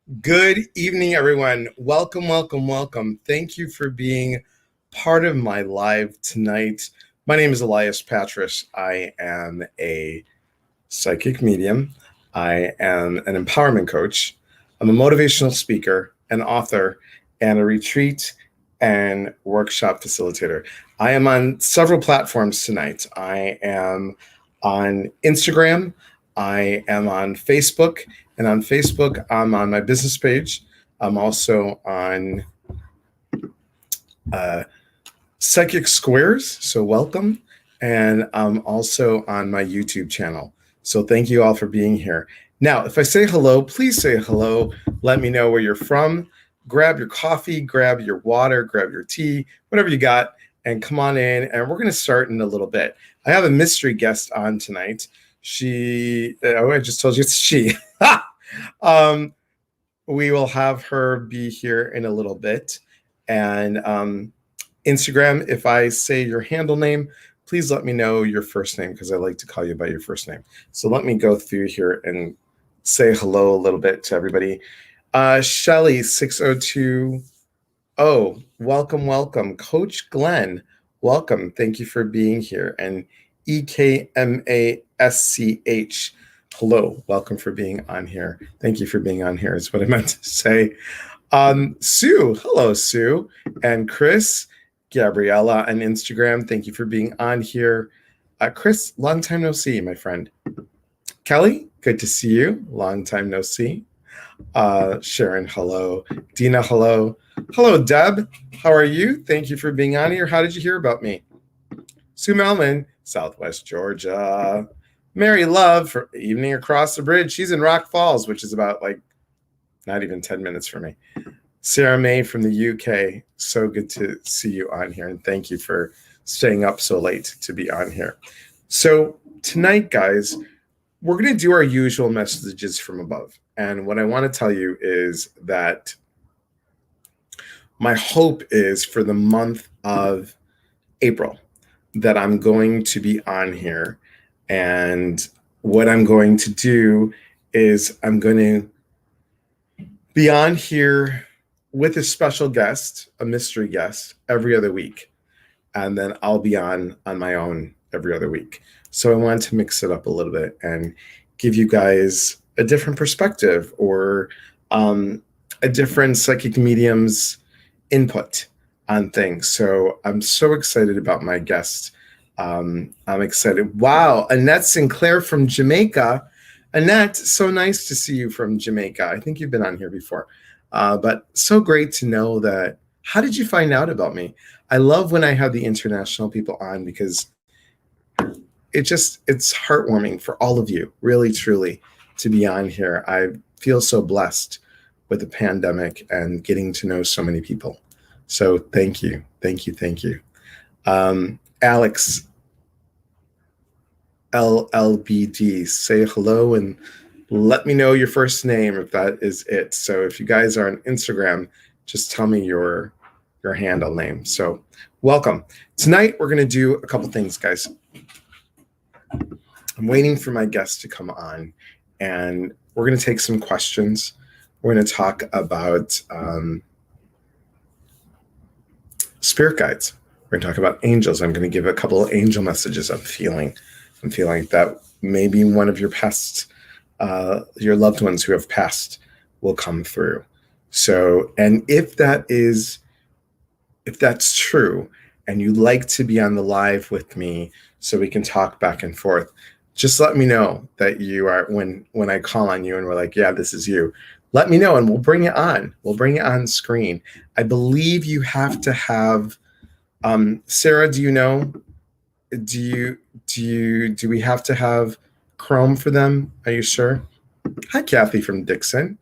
Good evening, everyone. Welcome, welcome, welcome. Thank you for being part of my live tonight. My name is Elias Patras. I am a psychic medium. I am an empowerment coach. I'm a motivational speaker, an author, and a retreat and workshop facilitator. I am on several platforms tonight. I am on Instagram. I am on Facebook. And on Facebook, I'm on my business page. I'm also on Psychic Squares. So welcome. And I'm also on my YouTube channel. So thank you all for being here. Now, if I say hello, please say hello. Let me know where you're from. Grab your coffee, grab your water, grab your tea, whatever you got, and come on in. And we're going to start in a little bit. I have a mystery guest on tonight. I just told you it's she. We will have her be here in a little bit. And Instagram, if I say your handle name, please let me know your first name because I like to call you by your first name. So let me go through here and say hello a little bit to everybody. Shelly 602. Oh, welcome, welcome. Coach Glenn, welcome. Thank you for being here. And EKMASCH, hello, welcome for being on here. Thank you for being on here is what I meant to say. Sue, hello, Sue. And Chris, Gabriella on Instagram, thank you for being on here. Chris, long time no see, my friend. Kelly, good to see you. Long time no see. Sharon, hello. Dina, hello. Hello, Deb. How are you? Thank you for being on here. How did you hear about me? Sue Melman, Southwest Georgia. Mary Love, for Evening Across the Bridge. She's in Rock Falls, which is about not even 10 minutes from me. Sarah May from the UK. So good to see you on here. And thank you for staying up so late to be on here. So tonight, guys, we're going to do our usual messages from above. And what I want to tell you is that my hope is for the month of April that I'm going to be on here. And what I'm going to do is I'm going to be on here with a special guest, a mystery guest, every other week. And then I'll be on my own every other week. So I wanted to mix it up a little bit and give you guys a different perspective or a different psychic medium's input on things. So I'm so excited about my guest. I'm excited. Wow, Annette Sinclair from Jamaica. Annette, so nice to see you from Jamaica. I think you've been on here before. But so great to know that. How did you find out about me? I love when I have the international people on because it's heartwarming for all of you, really, truly, to be on here. I feel so blessed with the pandemic and getting to know so many people. So thank you, thank you, thank you. Alex, LLBD, say hello and let me know your first name if that is it. So if you guys are on Instagram, just tell me your handle name. So welcome. Tonight we're going to do a couple things, guys. I'm waiting for my guests to come on and we're going to take some questions. We're going to talk about spirit guides. We're going to talk about angels. I'm going to give a couple of angel messages I'm feeling that maybe one of your past, your loved ones who have passed will come through. So, and if that's true, and you'd like to be on the live with me so we can talk back and forth, just let me know that you are, when I call on you and we're like, yeah, this is you, let me know and we'll bring it on. We'll bring it on screen. I believe you have to have, Sarah, do you know, do we have to have Chrome for them? Are you sure? Hi, Kathy from Dixon.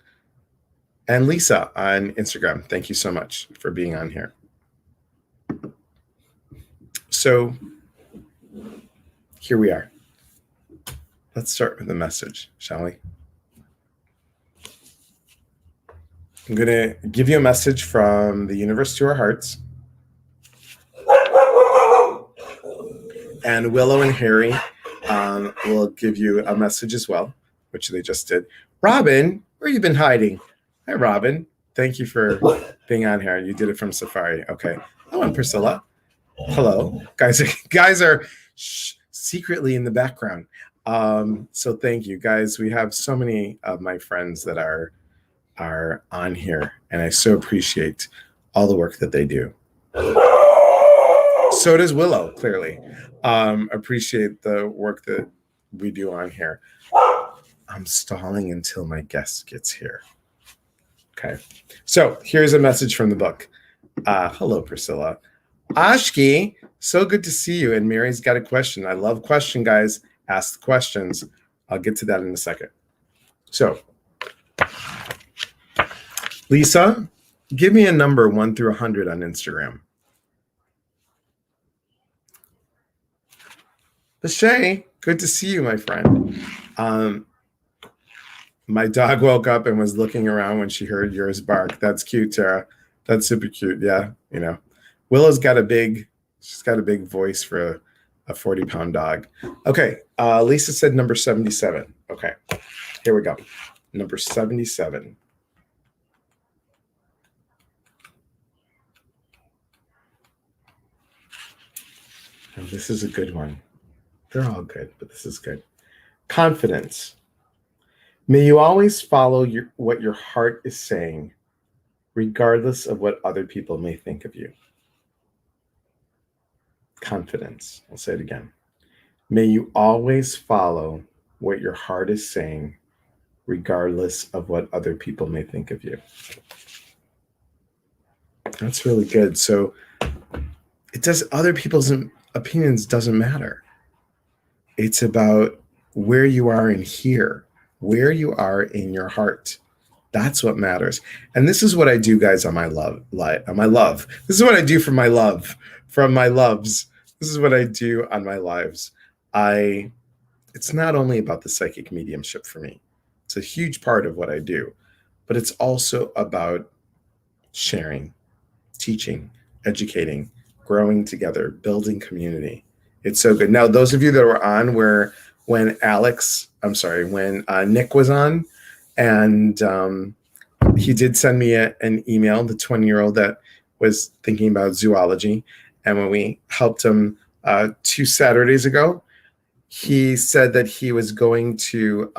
And Lisa on Instagram. Thank you so much for being on here. So here we are. Let's start with the message, shall we? I'm going to give you a message from the universe to our hearts. And Willow and Harry will give you a message as well, which they just did. Robin, where you been hiding? Hi, Robin. Thank you for being on here. You did it from Safari. Okay. Oh, and Priscilla. Hello, guys. Guys are secretly in the background. So thank you, guys. We have so many of my friends that are on here, and I so appreciate all the work that they do. So does Willow. Clearly, appreciate the work that we do on here. I'm stalling until my guest gets here. Okay. So here's a message from the book. Hello, Priscilla. Ashki, so good to see you. And Mary's got a question. I love question, guys. Ask the questions. I'll get to that in a second. So, Lisa, give me a number 1 through 100 on Instagram. Lachey, good to see you, my friend. My dog woke up and was looking around when she heard yours bark. That's cute, Tara. That's super cute. Yeah, you know. Willow's got a big voice for a 40-pound dog. Okay, Lisa said number 77. Okay, here we go. Number 77. And this is a good one. They're all good, but this is good. Confidence. May you always follow what your heart is saying, regardless of what other people may think of you. Confidence. I'll say it again. May you always follow what your heart is saying, regardless of what other people may think of you. That's really good. So it does, other people's opinions doesn't matter. It's about where you are in here, where you are in your heart. That's what matters. And this is what I do, guys, on my love. This is what I do for my love, from my loves. This is what I do on my lives. It's not only about the psychic mediumship for me. It's a huge part of what I do, but it's also about sharing, teaching, educating, growing together, building community. It's so good. Now, those of you that were on when Nick was on, and he did send me an email, the 20-year-old that was thinking about zoology. And when we helped him 2 Saturdays ago, he said that he was going to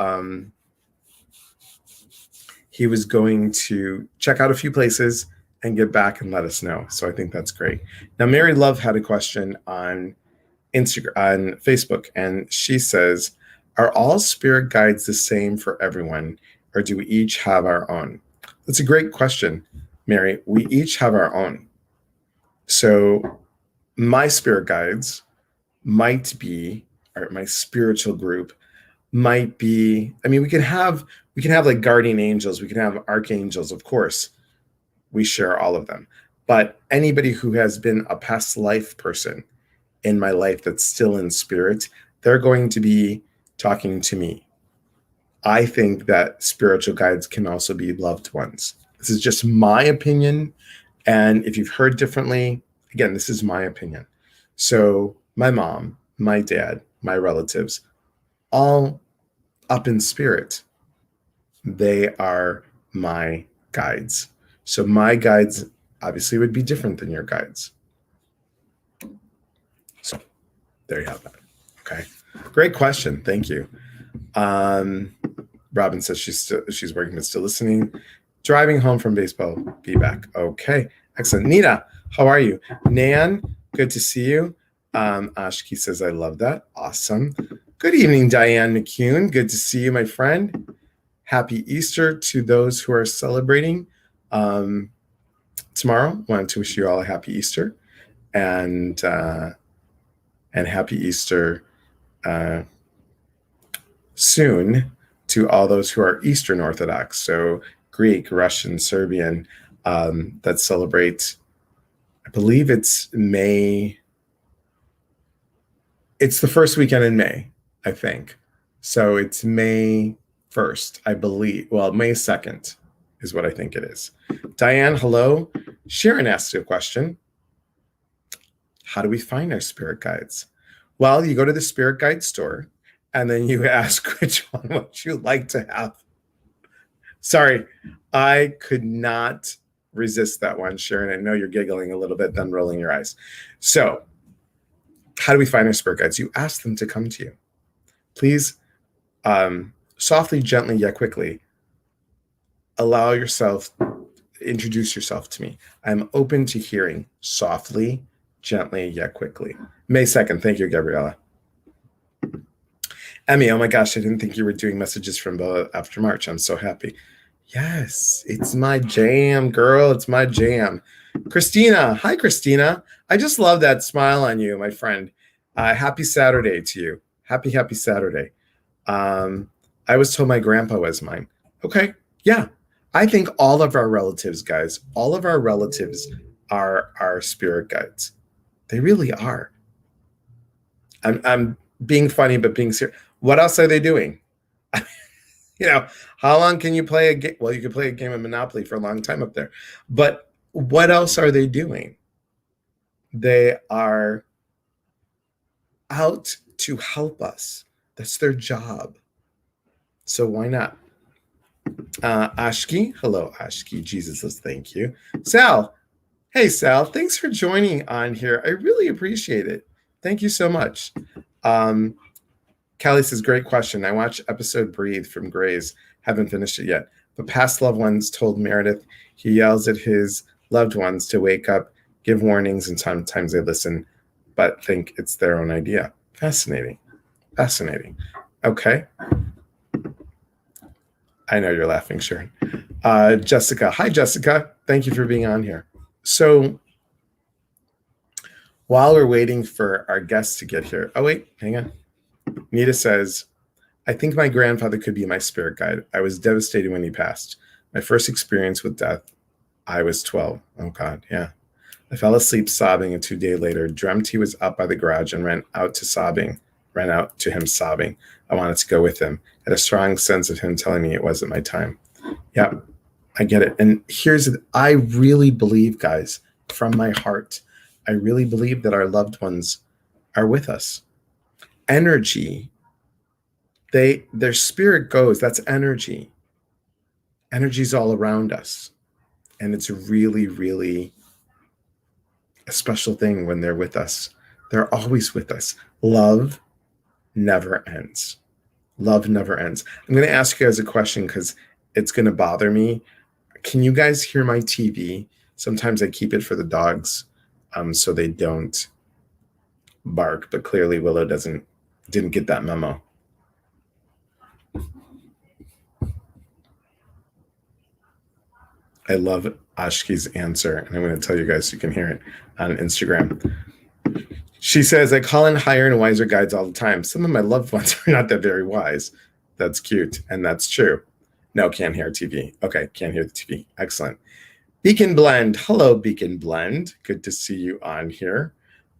check out a few places and get back and let us know. So I think that's great. Now, Mary Love had a question on Instagram, on Facebook, and she says, are all spirit guides the same for everyone, or do we each have our own? That's a great question, Mary. We each have our own. So my spirit guides might be, or my spiritual group might be, I mean, we can have like guardian angels, we can have archangels, of course. We share all of them. But anybody who has been a past life person in my life that's still in spirit, they're going to be talking to me. I think that spiritual guides can also be loved ones. This is just my opinion. And if you've heard differently, again, this is my opinion. So my mom, my dad, my relatives, all up in spirit, they are my guides. So my guides obviously would be different than your guides. So there you have that. Okay. Great question. Thank you. Robin says she's working but still listening. Driving home from baseball. Be back. Okay. Excellent. Nina, how are you? Nan, good to see you. Ashki says, I love that. Awesome. Good evening, Diane McCune. Good to see you, my friend. Happy Easter to those who are celebrating tomorrow. Wanted to wish you all a happy Easter, and happy Easter soon to all those who are Eastern Orthodox, so Greek, Russian, Serbian, that celebrate, I believe it's May. It's the first weekend in May, I think. So it's May 1st, I believe. Well, May 2nd is what I think it is. Diane, hello. Sharon asked you a question. How do we find our spirit guides? Well, you go to the spirit guide store and then you ask which one would you like to have Sorry, I could not resist that one, Sharon. I know you're giggling a little bit, then rolling your eyes. So, how do we find our spirit guides? You ask them to come to you. Please, softly, gently, yet quickly, allow yourself, introduce yourself to me. I'm open to hearing softly, gently, yet quickly. May 2nd. Thank you, Gabriella. Emmy, oh my gosh, I didn't think you were doing messages from after March. I'm so happy. Yes, it's my jam, girl. It's my jam. Christina. Hi, Christina. I just love that smile on you, my friend. Happy Saturday to you. Happy Saturday. I was told my grandpa was mine. Okay. Yeah. I think all of our relatives, guys, all of our relatives are our spirit guides. They really are. I'm being funny, but being serious. What else are they doing? How long can you play a game? Well, you can play a game of Monopoly for a long time up there. But what else are they doing? They are out to help us. That's their job. So why not? Ashki. Hello, Ashki. Jesus says thank you. Sal. Hey, Sal. Thanks for joining on here. I really appreciate it. Thank you so much. Callie says, great question. I watched episode Breathe from Grey's. Haven't finished it yet. But past loved ones told Meredith he yells at his loved ones to wake up, give warnings, and sometimes they listen, but think it's their own idea. Fascinating. Fascinating. Okay. I know you're laughing, Sharon. Jessica. Hi, Jessica. Thank you for being on here. So while we're waiting for our guests to get here. Oh, wait, hang on. Nita says, I think my grandfather could be my spirit guide. I was devastated when he passed. My first experience with death, I was 12. Oh, God, yeah. I fell asleep sobbing, and 2 days later, dreamt he was up by the garage and ran out to him sobbing. I wanted to go with him. I had a strong sense of him telling me it wasn't my time. Yeah, I get it. And I really believe, guys, from my heart, I really believe that our loved ones are with us. Energy, their spirit goes, that's energy. Energy's all around us. And it's really, really a special thing when they're with us. They're always with us. Love never ends. Love never ends. I'm going to ask you guys a question because it's going to bother me. Can you guys hear my TV? Sometimes I keep it for the dogs so they don't bark, but clearly Willow didn't get that memo. I love Ashki's answer, and I'm going to tell you guys so you can hear it on Instagram. She says, I call in higher and wiser guides all the time. Some of my loved ones are not that very wise. That's cute, and that's true. No, can't hear TV. Okay, can't hear the TV. Excellent. Beacon Blend. Hello, Beacon Blend. Good to see you on here.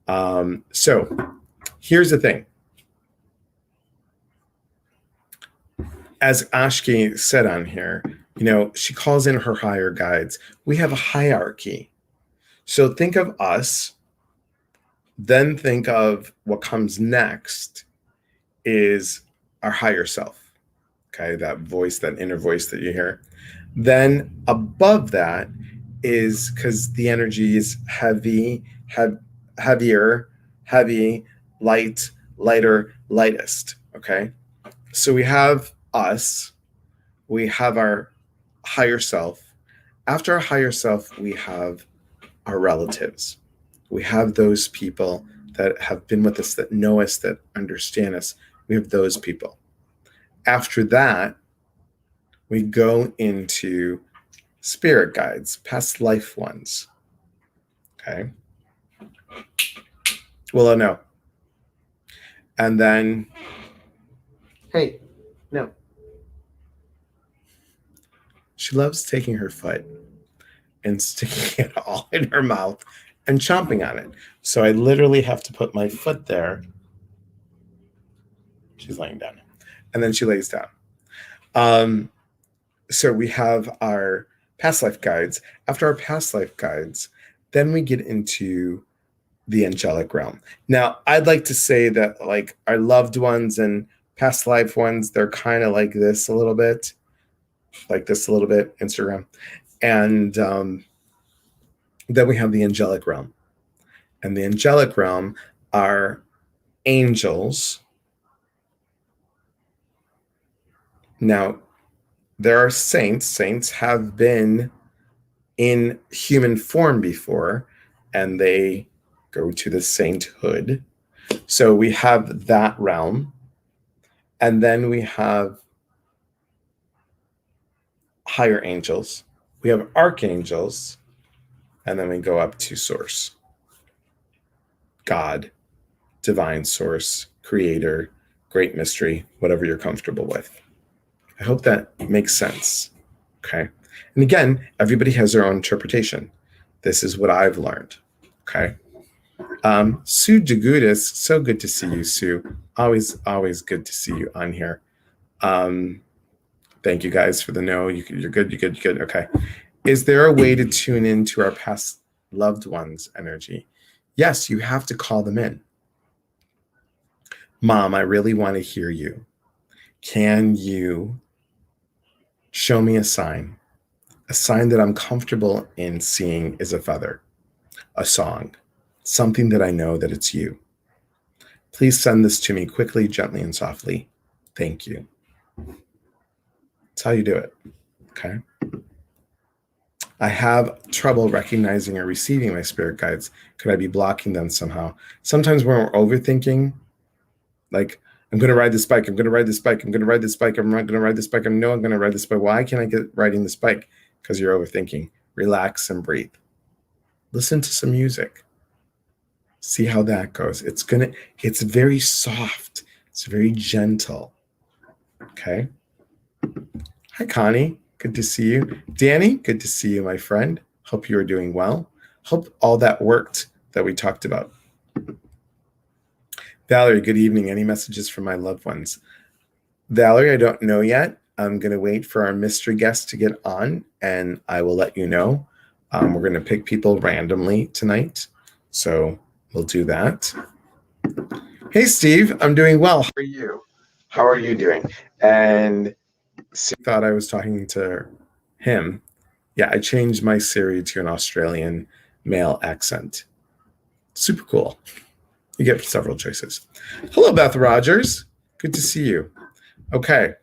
So here's the thing. As Ashki said on here, she calls in her higher guides. We have a hierarchy. So think of us, then think of what comes next is our higher self. Okay, that voice, that inner voice that you hear. Then above that is, because the energy is heavy, heavier, heavy, light, lighter, lightest. Okay, so we have us, we have our higher self. After our higher self, we have our relatives. We have those people that have been with us, that know us, that understand us. We have those people. After that, we go into spirit guides, past life ones. Okay. Well, no. And then, hey, no. She loves taking her foot and sticking it all in her mouth and chomping on it. So I literally have to put my foot there. She's laying down. And then she lays down. So we have our past life guides. After our past life guides, then we get into the angelic realm. Now, I'd like to say that like our loved ones and past life ones, they're kind of like this a little bit. like this a little bit, Instagram. And then we have the angelic realm. And the angelic realm are angels. Now, there are saints. Saints have been in human form before, and they go to the sainthood. So we have that realm. And then we have higher angels. We have archangels. And then we go up to source. God, divine source, creator, great mystery, whatever you're comfortable with. I hope that makes sense. Okay. And again, everybody has their own interpretation. This is what I've learned. Okay. Sue Jagutis, so good to see you, Sue. Always good to see you on here. Thank you guys for the no. You're good. Okay. Is there a way to tune into our past loved ones' energy? Yes, you have to call them in. Mom, I really want to hear you. Can you show me a sign? A sign that I'm comfortable in seeing is a feather, a song, something that I know that it's you. Please send this to me quickly, gently, and softly. Thank you. That's how you do it. Okay. I have trouble recognizing or receiving my spirit guides. Could I be blocking them somehow? Sometimes when we're overthinking, like, I'm going to ride this bike. I'm going to ride this bike. I'm going to ride this bike. I'm not going to ride this bike. I know I'm going to ride this bike. Why can't I get riding this bike? Because you're overthinking. Relax and breathe. Listen to some music. See how that goes. It's very soft. It's very gentle. Okay. Hi, Connie. Good to see you. Danny, good to see you, my friend. Hope you are doing well. Hope all that worked that we talked about. Valerie, good evening. Any messages from my loved ones? Valerie, I don't know yet. I'm going to wait for our mystery guest to get on, and I will let you know. We're going to pick people randomly tonight, so we'll do that. Hey, Steve, I'm doing well. How are you? How are you doing? And Steve thought I was talking to him. Yeah, I changed my Siri to an Australian male accent. Super cool. You get several choices. Hello, Beth Rogers. Good to see you. Okay,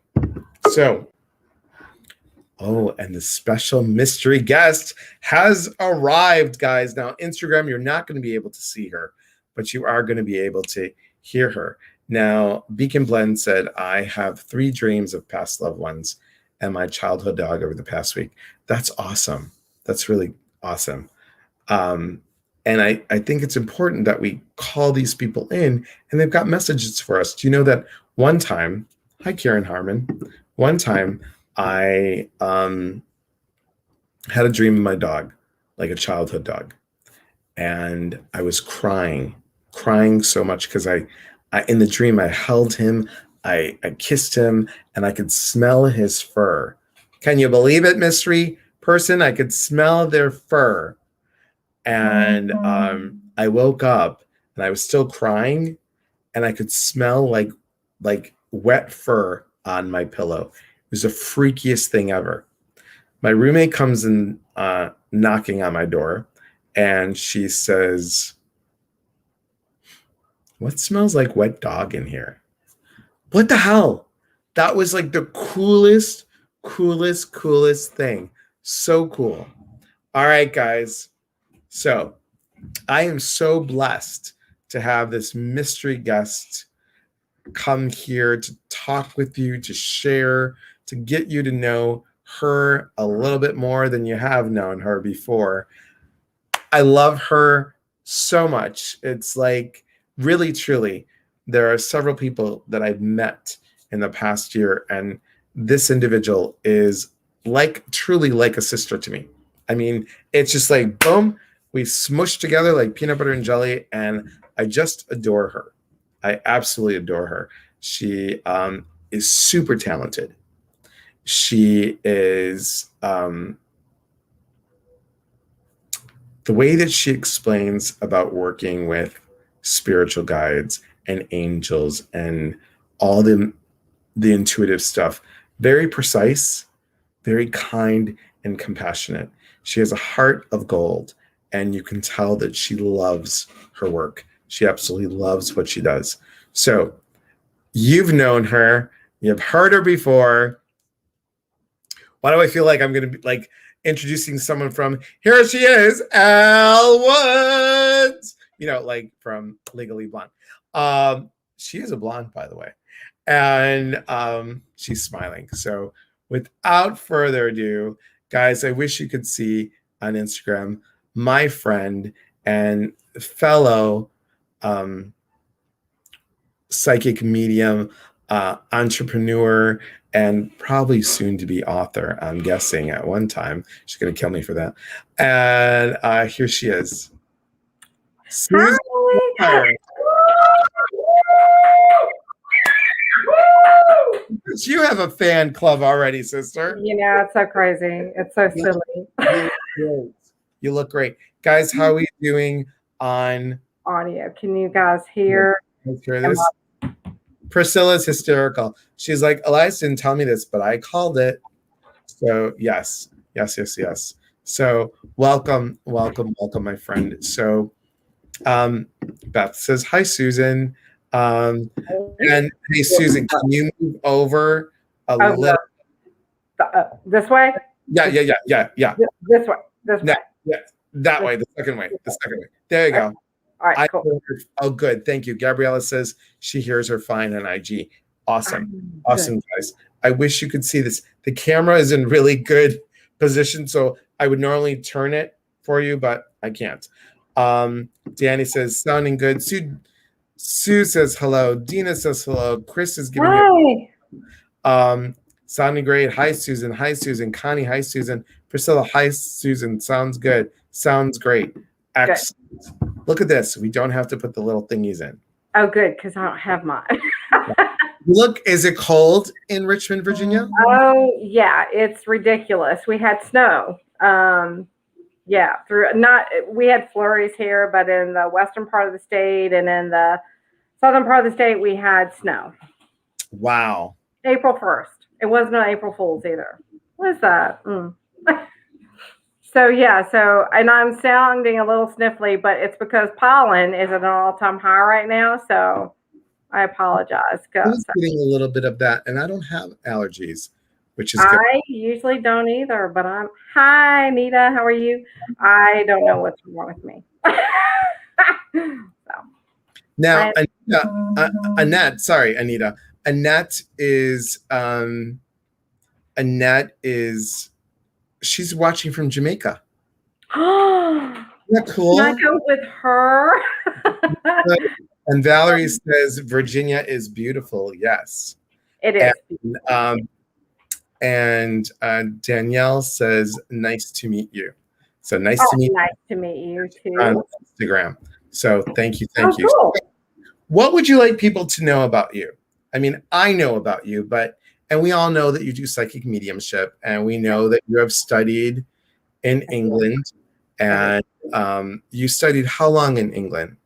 so, and the special mystery guest has arrived, guys. Now, Instagram, you're not going to be able to see her, but you are going to be able to hear her. Now, Beacon Blend said, I have 3 dreams of past loved ones and my childhood dog over the past week. That's awesome. That's really awesome. And I think it's important that we call these people in, and they've got messages for us. Do you know that one time, hi, Karen Harmon, one time I had a dream of my dog, like a childhood dog. And I was crying so much because I in the dream, I held him, I kissed him, and I could smell his fur. Can you believe it, mystery person? I could smell their fur. And I woke up and I was still crying, and I could smell like wet fur on my pillow. It was the freakiest thing ever. My roommate comes in knocking on my door, and she says, what smells like wet dog in here? What the hell? That was like the coolest thing. So cool. All right, guys. So I am so blessed to have this mystery guest come here to talk with you, to share, to get you to know her a little bit more than you have known her before. I love her so much. It's like, really, truly, there are several people that I've met in the past year, and this individual is truly like a sister to me. I mean, it's just like, boom, we smushed together like peanut butter and jelly, and I just adore her. I absolutely adore her. She is super talented. She is, the way that she explains about working with spiritual guides and angels and all the intuitive stuff, very precise, very kind and compassionate. She has a heart of gold, and you can tell that she loves her work. She absolutely loves what she does. So you've known her, you've heard her before. Why do I feel like I'm going to be like introducing someone from here she is, Elle Woods, like from Legally Blonde. She is a blonde, by the way. And she's smiling. So without further ado, guys, I wish you could see on Instagram my friend and fellow psychic medium, entrepreneur, and probably soon to be author, I'm guessing at one time. She's going to kill me for that. And here she is. Susan. You have a fan club already, sister. It's so crazy. It's so silly. You look great. Guys, how are we doing on audio? Can you guys hear? Hear this? Priscilla's hysterical. She's like, Elias didn't tell me this, but I called it. So yes. So welcome, my friend. So Beth says, hi, Susan. And hey, Susan, can you move over a little? This way? Yeah. This way. Yeah, that way. The second way. There you go. All right, cool. Oh, good. Thank you. Gabriella says she hears her fine on IG. Awesome, guys. I wish you could see this. The camera is in really good position, so I would normally turn it for you, but I can't. Danny says, sounding good. Sue says hello. Dina says hello. Chris is giving you sounding great. Hi, Susan. Hi, Susan. Connie. Hi, Susan. Priscilla. Hi, Susan. Sounds good. Sounds great. Excellent. Good. Look at this. We don't have to put the little thingies in. Oh, good, because I don't have mine. Look, is it cold in Richmond, Virginia? Oh, yeah. It's ridiculous. We had snow. We had flurries here, but in the western part of the state and in the southern part of the state, we had snow. Wow. April 1st. It wasn't an April Fool's either. What is that? And I'm sounding a little sniffly, but it's because pollen is at an all-time high right now, so I apologize. I was getting a little bit of that, and I don't have allergies, which is good. I usually don't either, but hi, Anita, how are you? I don't know what's wrong with me. Now, Anita. Annette is she's watching from Jamaica. Isn't that cool? Can I go with her? And Valerie says Virginia is beautiful. Yes, it is. And Danielle says nice to meet you. So nice to meet you too on Instagram. So thank you. Cool. So, what would you like people to know about you? I mean, I know about you, and we all know that you do psychic mediumship, and we know that you have studied in England, and you studied how long in England?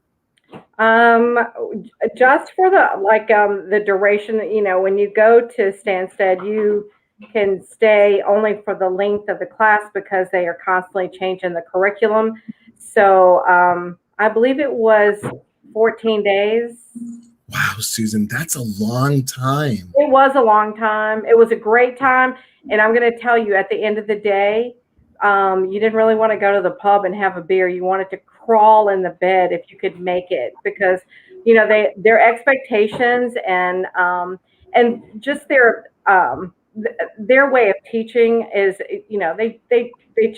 Just for the duration, when you go to Stansted, you can stay only for the length of the class because they are constantly changing the curriculum. So I believe it was 14 days. Wow, Susan, that's a long time. It was a long time. It was a great time. And I'm going to tell you, at the end of the day, you didn't really want to go to the pub and have a beer. You wanted to crawl in the bed if you could make it, because, their expectations and just their way of teaching is, they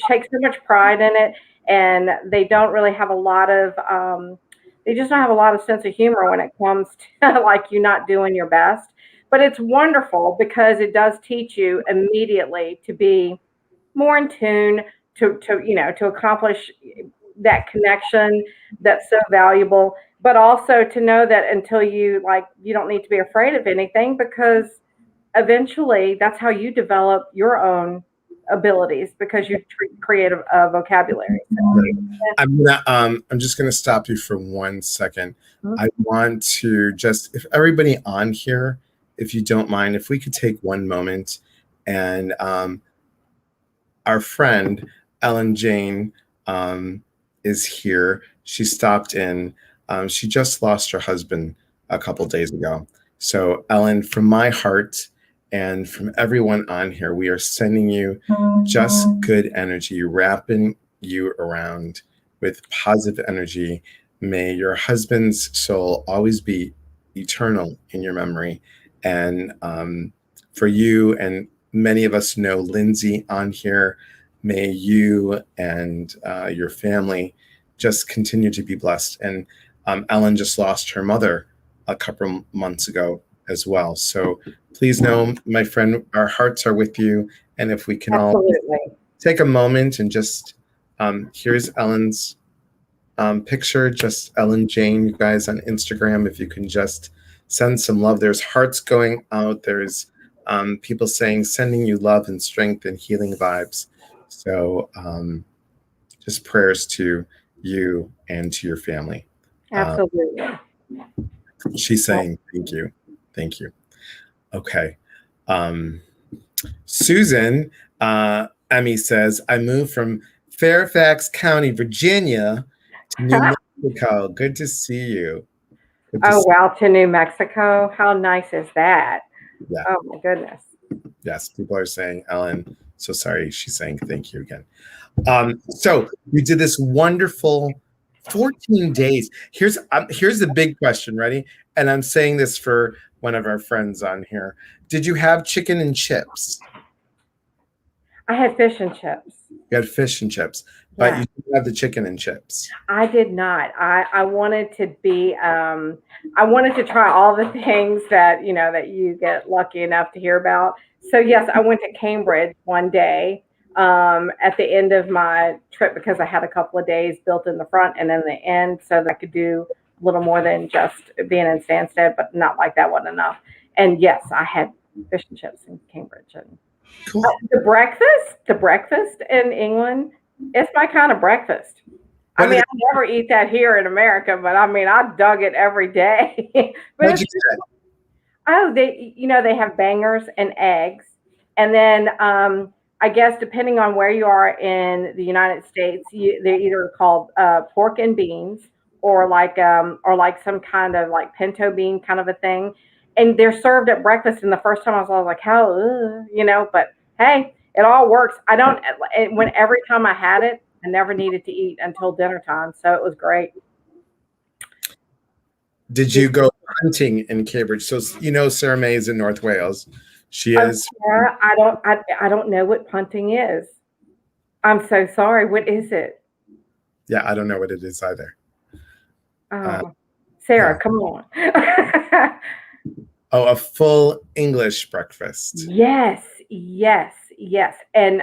take so much pride in it, and they don't really have a lot of, they just don't have a lot of sense of humor when it comes to you not doing your best. But it's wonderful because it does teach you immediately to be more in tune, to accomplish that connection that's so valuable, but also to know that until you don't need to be afraid of anything, because eventually that's how you develop your own abilities, because you create a vocabulary. I'm just gonna stop you for 1 second. Mm-hmm. I want to if everybody on here, if you don't mind, if we could take one moment and our friend Ellen Jane is here. She stopped in. She just lost her husband a couple days ago. So, Ellen, from my heart and from everyone on here, we are sending you just good energy, wrapping you around with positive energy. May your husband's soul always be eternal in your memory. And for you, and many of us know Lindsay on here, may you and your family just continue to be blessed. And Ellen just lost her mother a couple months ago as well. So please know, my friend, our hearts are with you. And if we can all take a moment and just, here's Ellen's picture, just Ellen Jane, you guys on Instagram, if you can just send some love. There's hearts going out. There's people saying, sending you love and strength and healing vibes. So just prayers to you and to your family. Absolutely. She's saying, thank you. Thank you. Okay. Susan, Emmy says, I moved from Fairfax County, Virginia to New Mexico. Good to see you. Oh, wow, to New Mexico. How nice is that? Yeah. Oh, my goodness. Yes, people are saying, Ellen, so sorry. She's saying thank you again. So you did this wonderful 14 days. Here's the big question. Ready? And I'm saying this for one of our friends on here. Did you have chicken and chips? I had fish and chips. You had fish and chips, but you didn't have the chicken and chips. I did not. I wanted to be, I wanted to try all the things that, that you get lucky enough to hear about. So yes, I went to Cambridge one day at the end of my trip because I had a couple of days built in the front and in the end so that I could do a little more than just being in Stansted, but not like that wasn't enough. And yes, I had fish and chips in Cambridge. And cool. The breakfast in England, it's my kind of breakfast. I mean, I never eat that here in America, but I mean, I dug it every day. What'd you say? Oh, they have bangers and eggs. And then I guess depending on where you are in the United States, they're either called pork and beans or like some kind of like pinto bean kind of a thing. And they're served at breakfast. And the first time I was like, how, but hey, it all works. Every time I had it, I never needed to eat until dinner time. So it was great. Did you go hunting in Cambridge? So, Sarah May is in North Wales. She is. Sarah, I don't know what punting is. I'm so sorry. What is it? Yeah, I don't know what it is either. Sarah, come on. Oh, a full English breakfast. Yes. And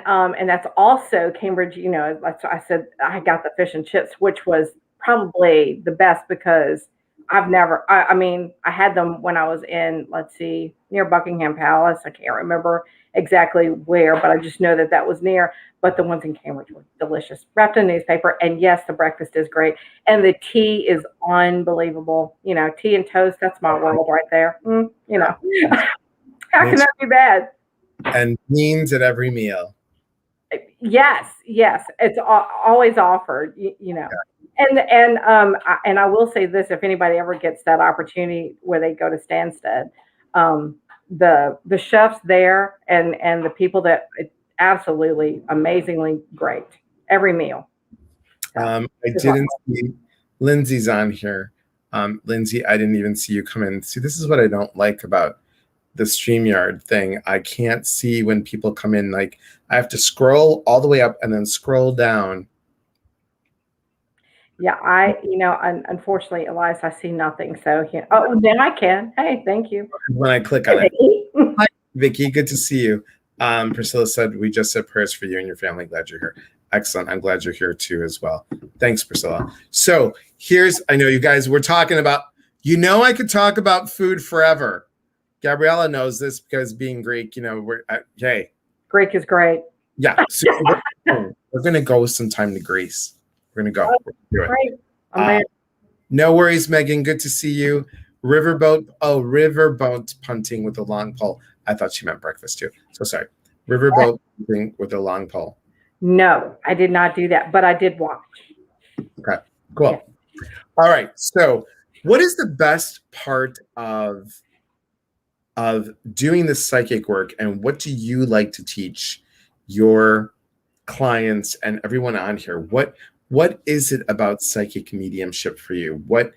that's also Cambridge, like I said, I got the fish and chips, which was probably the best because I had them when I was in, near Buckingham Palace. I can't remember exactly where, but I just know that was near. But the ones in Cambridge were delicious, wrapped in newspaper. And yes, the breakfast is great. And the tea is unbelievable. Tea and toast, that's my world right there. How can that be bad? And beans at every meal. Yes. It's always offered, Yeah. And I will say this: if anybody ever gets that opportunity where they go to Stansted, the chefs there and the people that absolutely amazingly great every meal. I didn't see Lindsay's on here. Lindsay, I didn't even see you come in. See, this is what I don't like about the StreamYard thing. I can't see when people come in. Like I have to scroll all the way up and then scroll down. Yeah, unfortunately, Elias, I see nothing. So, then I can. Hey, thank you. When I click on it. Hi, Vicky, good to see you. Priscilla said, we just said prayers for you and your family. Glad you're here. Excellent. I'm glad you're here too as well. Thanks, Priscilla. So I know you guys were talking about, I could talk about food forever. Gabriella knows this because being Greek, hey. Greek is great. Yeah. So we're going to go sometime to Greece. We're going to go. Great. No worries, Megan. Good to see you. Riverboat punting with a long pole. I thought she meant breakfast too. So sorry. Riverboat punting with a long pole. No, I did not do that, but I did watch. Okay, cool. Yeah. All right. So, what is the best part of doing the psychic work, and what do you like to teach your clients and everyone on here? What is it about psychic mediumship for you? What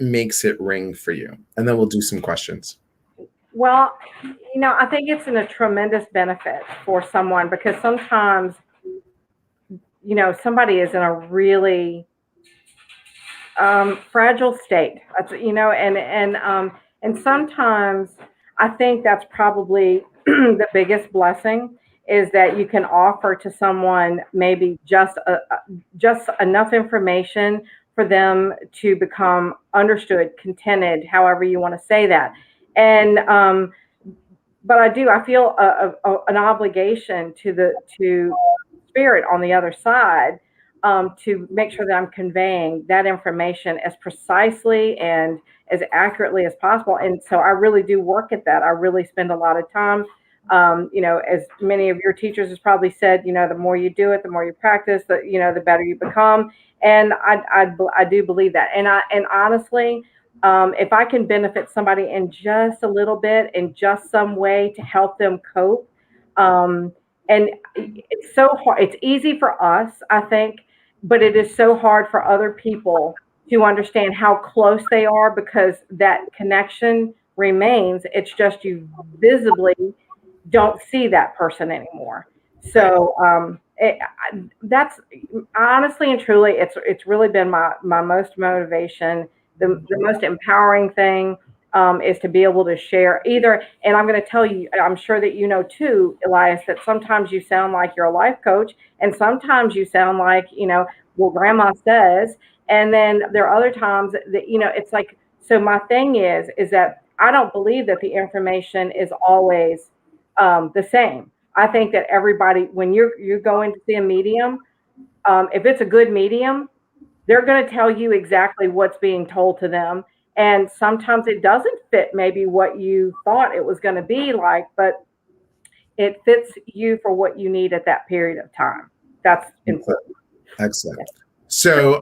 makes it ring for you? And then we'll do some questions. Well, I think it's a tremendous benefit for someone because sometimes, somebody is in a really fragile state. And sometimes I think that's probably the biggest blessing is that you can offer to someone maybe just enough information for them to become understood, contented, however you want to say that. And but I feel an obligation to spirit on the other side, to make sure that I'm conveying that information as precisely and as accurately as possible. And so I really do work at that. I really spend a lot of time. As many of your teachers has probably said, the more you do it, the more you practice, the better you become. And I do believe that. And honestly, if I can benefit somebody in just a little bit, in just some way to help them cope, and it's so hard. It's easy for us, I think, but it is so hard for other people to understand how close they are because that connection remains. It's just you visibly don't see that person anymore. So that's honestly and truly, it's really been my most motivation. The most empowering thing is to be able to share either. And I'm going to tell you, I'm sure that you know too, Elias, that sometimes you sound like you're a life coach, and sometimes you sound like, well, grandma says. And then there are other times that, it's like, so my thing is that I don't believe that the information is always the same. I think that everybody, when you're going to see a medium, if it's a good medium, they're going to tell you exactly what's being told to them. And sometimes it doesn't fit maybe what you thought it was going to be like, but it fits you for what you need at that period of time. That's important. Excellent. So,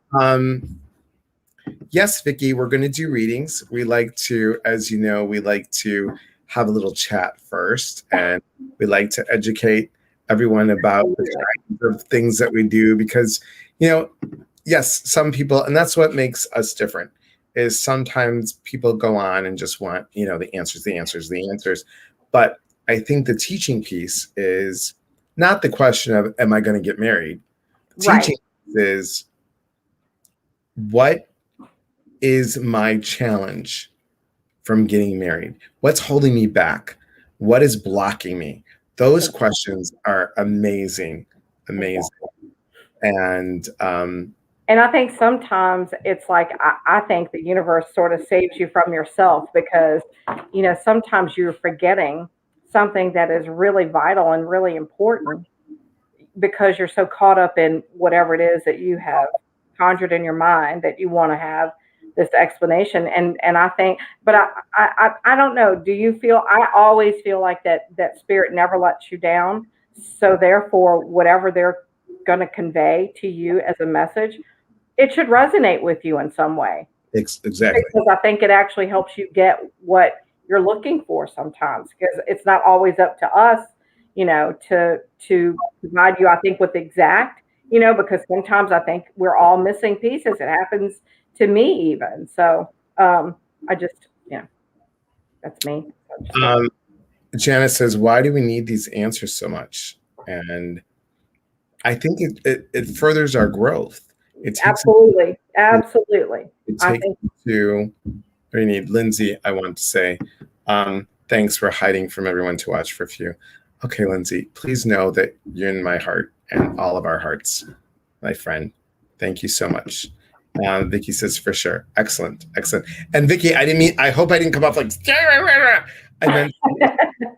yes, Vicki, we're going to do readings. We like to, as you know, we like to have a little chat first, and we like to educate everyone about the kinds of things that we do because, yes, some people, and that's what makes us different, is sometimes people go on and just want, the answers. But I think the teaching piece is not the question of, am I going to get married? Right. Teaching is, what is my challenge from getting married? What's holding me back? What is blocking me? Those questions are amazing. And I think sometimes it's like, I think the universe sort of saves you from yourself because, sometimes you're forgetting something that is really vital and really important because you're so caught up in whatever it is that you have conjured in your mind that you want to have this explanation. And I think, but I don't know. Do you feel, I always feel like that spirit never lets you down. So therefore, whatever they're going to convey to you as a message, it should resonate with you in some way. Exactly. Because I think it actually helps you get what you're looking for sometimes, because it's not always up to us, to provide you, I think, with exact, because sometimes I think we're all missing pieces. It happens to me even. So I just, that's me. Janice says, why do we need these answers so much? And I think it furthers our growth. Absolutely. It takes to, we need Lindsay, I want to say, thanks for hiding from everyone to watch for a few. Okay, Lindsay, please know that you're in my heart and all of our hearts, my friend. Thank you so much. Vicki says, for sure. Excellent. And Vicki, I hope I didn't come off like, I meant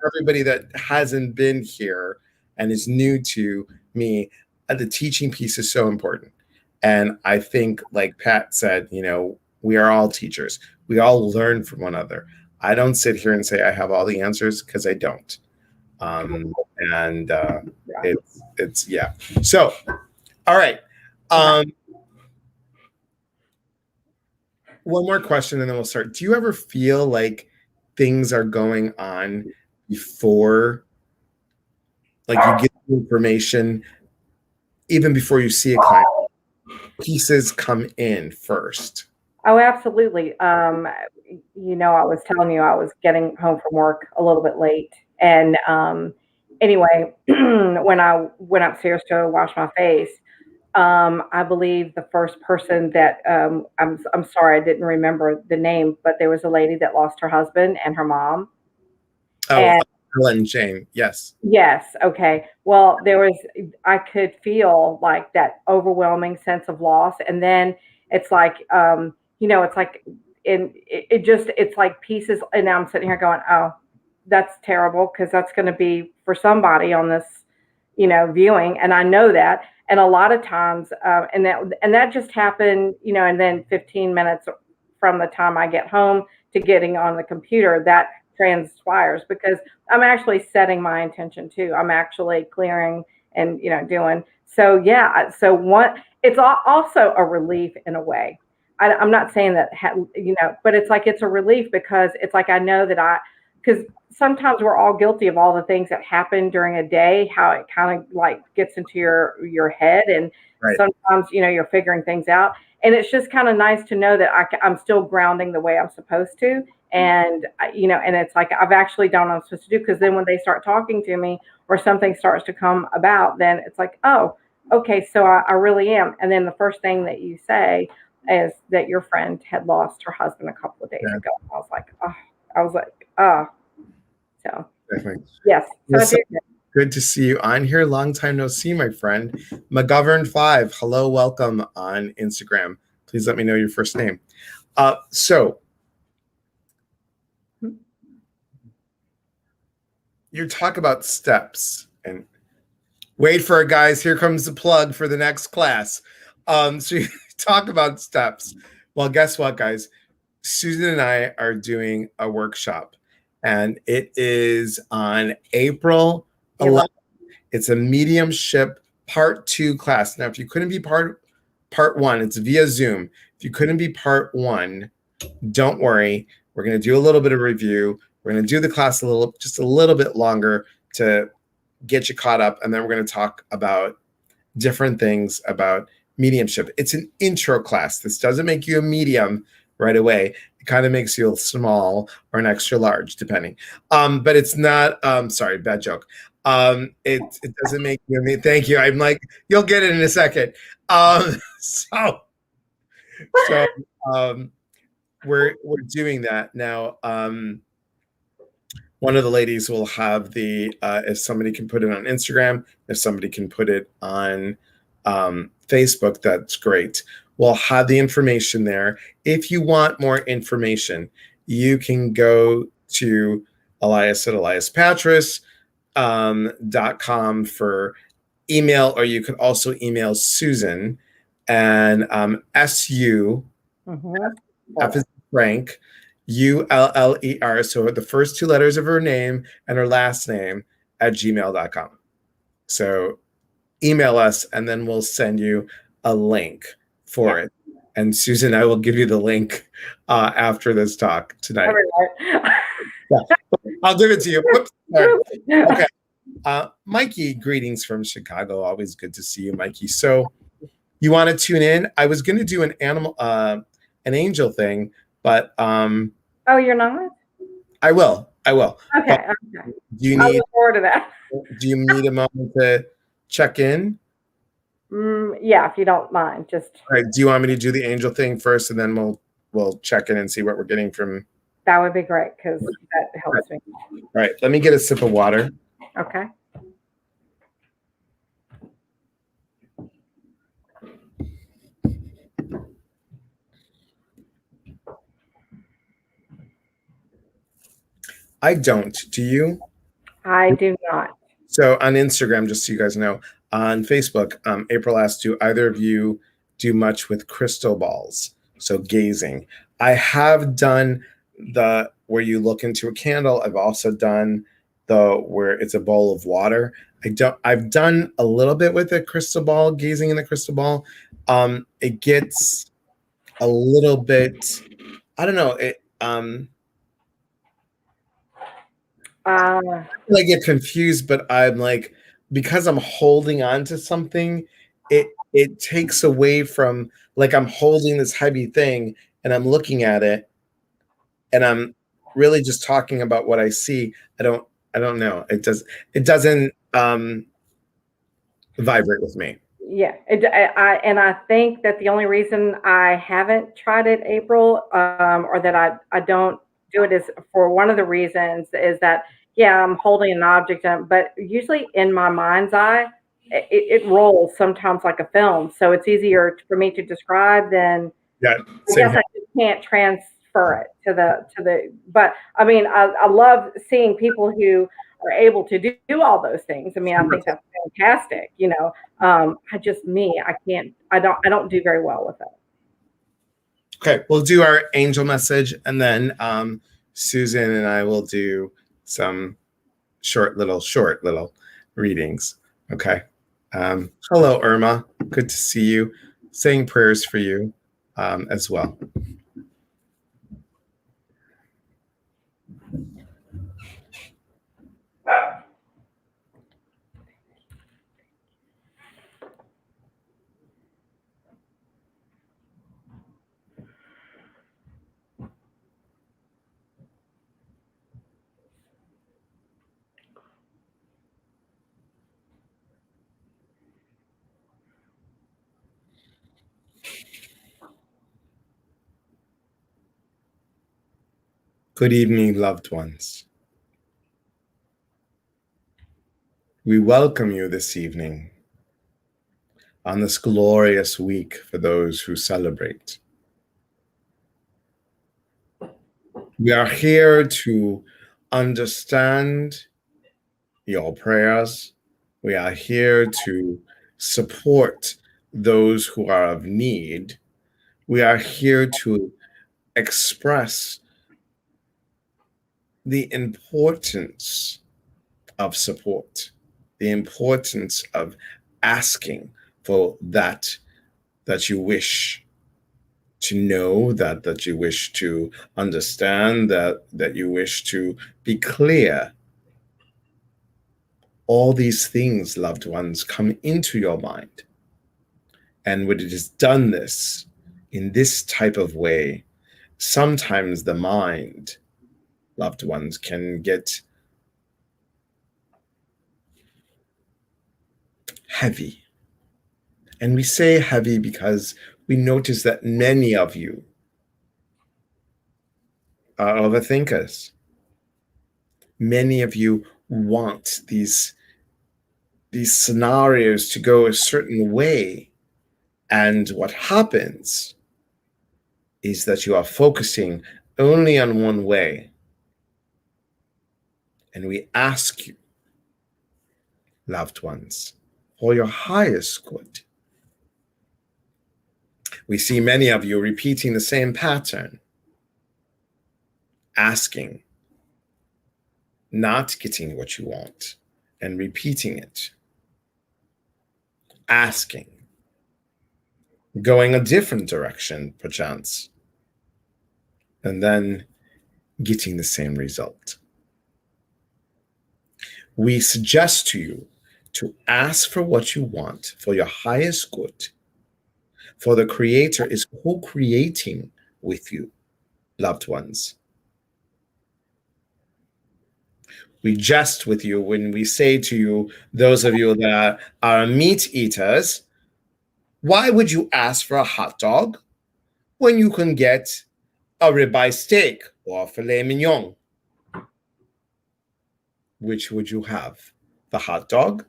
everybody that hasn't been here and is new to me, the teaching piece is so important. And I think, like Pat said, we are all teachers. We all learn from one another. I don't sit here and say I have all the answers because I don't. And it's yeah. So, all right. One more question and then we'll start. Do you ever feel like things are going on before, like you get information even before you see a client? Pieces come in first. Oh, absolutely. I was telling you I was getting home from work a little bit late. And anyway, when I went upstairs to wash my face, I believe the first person that I'm sorry, I didn't remember the name, but there was a lady that lost her husband and her mom. Oh, And Helen Jane, yes. yes, okay. Well, I could feel like that overwhelming sense of loss. And then it's like, it's like, it's like pieces. And now I'm sitting here going, oh, that's terrible because that's going to be for somebody on this, viewing. And I know that. And a lot of times, and that just happened, and then 15 minutes from the time I get home to getting on the computer, that transpires because I'm actually setting my intention too. I'm actually clearing and doing so. Yeah. So it's also a relief in a way. I'm not saying that but it's like it's a relief because it's like I know that because sometimes we're all guilty of all the things that happen during a day, how it kind of like gets into your head, and Right. sometimes you're figuring things out, and it's just kind of nice to know that I'm still grounding the way I'm supposed to. And and it's like I've actually done what I'm supposed to do because then when they start talking to me or something starts to come about, then it's like, oh, okay, so I really am. And then the first thing that you say is that your friend had lost her husband a couple of days Yeah. ago. I was like, oh, so Definitely. yes. So Listen, good to see you on here. Long time no see, my friend. McGovern5, hello, welcome on Instagram. Please let me know your first name. So you talk about steps, and wait for it, guys. Here comes the plug for the next class. So you talk about steps. Well, guess what, guys? Susan and I are doing a workshop, and it is on April 11th. It's a mediumship part 2 class. Now, if you couldn't be part 1, it's via Zoom. If you couldn't be part 1, don't worry. We're going to do a little bit of review. We're going to do the class just a little bit longer to get you caught up, and then we're going to talk about different things about mediumship. It's an intro class. This doesn't make you a medium right away. It kind of makes you a small or an extra large, depending. But it's not. Sorry, bad joke. It doesn't make you. Thank you. I'm like, you'll get it in a second. So we're doing that now. One of the ladies will have the if somebody can put it on Instagram, if somebody can put it on Facebook, that's great. We'll have the information there. If you want more information, you can go to Elias at eliaspatris.com for email, or you could also email Susan and SU, F is Frank, ULLER, so the first 2 letters of her name and her last name at gmail.com. So email us and then we'll send you a link for it. And Susan, I will give you the link after this talk tonight. Yeah. I'll give it to you. Whoops. Okay. Mikey, greetings from Chicago. Always good to see you, Mikey. So you want to tune in? I was going to do an angel thing, but oh, you're not? I will. Okay. Do you I look forward to that. Do you need a moment to check in? Yeah, if you don't mind. Just. All right. Do you want me to do the angel thing first, and then we'll check in and see what we're getting from? That would be great because that helps me. All right. Let me get a sip of water. Okay. I don't. Do you? I do not. So on Instagram, just so you guys know, on Facebook, April asked, do either of you do much with crystal balls? So gazing. I have done where you look into a candle. I've also done where it's a bowl of water. I've done a little bit with a crystal ball, gazing in the crystal ball. It gets a little bit, I don't know, Uh, I get confused, but I'm like, because I'm holding on to something, it takes away from, like, I'm holding this heavy thing and I'm looking at it and I'm really just talking about what I see. I don't know. It doesn't vibrate with me. yeah, and I think that the only reason I haven't tried it, April, or that I don't do it is for one of the reasons is that yeah, I'm holding an object, but usually in my mind's eye, it rolls sometimes like a film, so it's easier for me to describe than Yeah, I same guess here. I just can't transfer it to the. But I mean, I love seeing people who are able to do all those things. I mean, I think Wonderful. that's fantastic. I just me, I can't. I don't do very well with it. Okay, we'll do our angel message, and then Susan and I will do some short little readings. Okay. Hello, Irma. Good to see you. Saying prayers for you as well. Good evening, loved ones. We welcome you this evening on this glorious week for those who celebrate. We are here to understand your prayers. We are here to support those who are of need. We are here to express the importance of support, the importance of asking for that you wish to know, that you wish to understand, that you wish to be clear. All these things, loved ones, come into your mind. And when it is done this in this type of way, sometimes the mind, loved ones, can get heavy. And we say heavy because we notice that many of you are overthinkers. Many of you want these scenarios to go a certain way. And what happens is that you are focusing only on one way. And we ask you, loved ones, for your highest good. We see many of you repeating the same pattern, asking, not getting what you want, and repeating it. Asking, going a different direction, perchance, and then getting the same result. We suggest to you to ask for what you want for your highest good, for the Creator is co-creating with you, loved ones. We jest with you when we say to you, those of you that are meat eaters, why would you ask for a hot dog when you can get a ribeye steak or a filet mignon? Which would you have? The hot dog,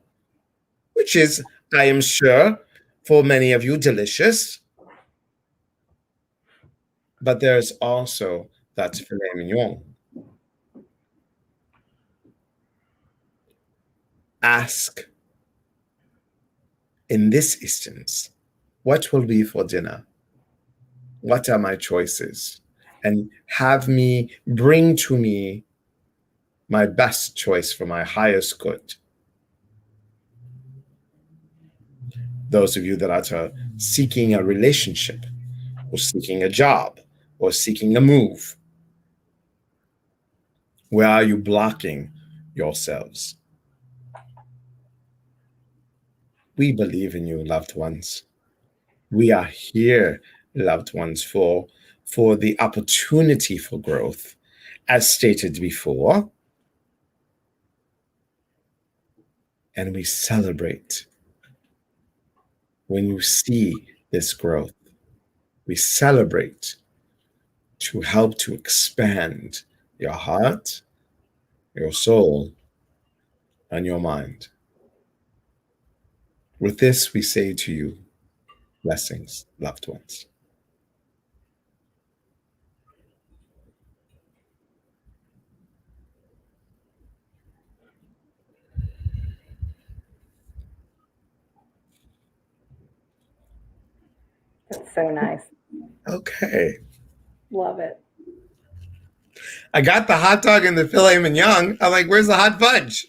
which is, I am sure, for many of you, delicious. But there's also that filet mignon. Ask, in this instance, what will be for dinner? What are my choices? And have me bring to me my best choice for my highest good. Those of you that are seeking a relationship, or seeking a job, or seeking a move, where are you blocking yourselves? We believe in you, loved ones. We are here, loved ones, for the opportunity for growth, as stated before. And we celebrate when you see this growth. We celebrate to help to expand your heart, your soul, and your mind. With this, we say to you, blessings, loved ones. That's so nice. Okay. Love it. I got the hot dog and the filet mignon. I'm like, where's the hot fudge?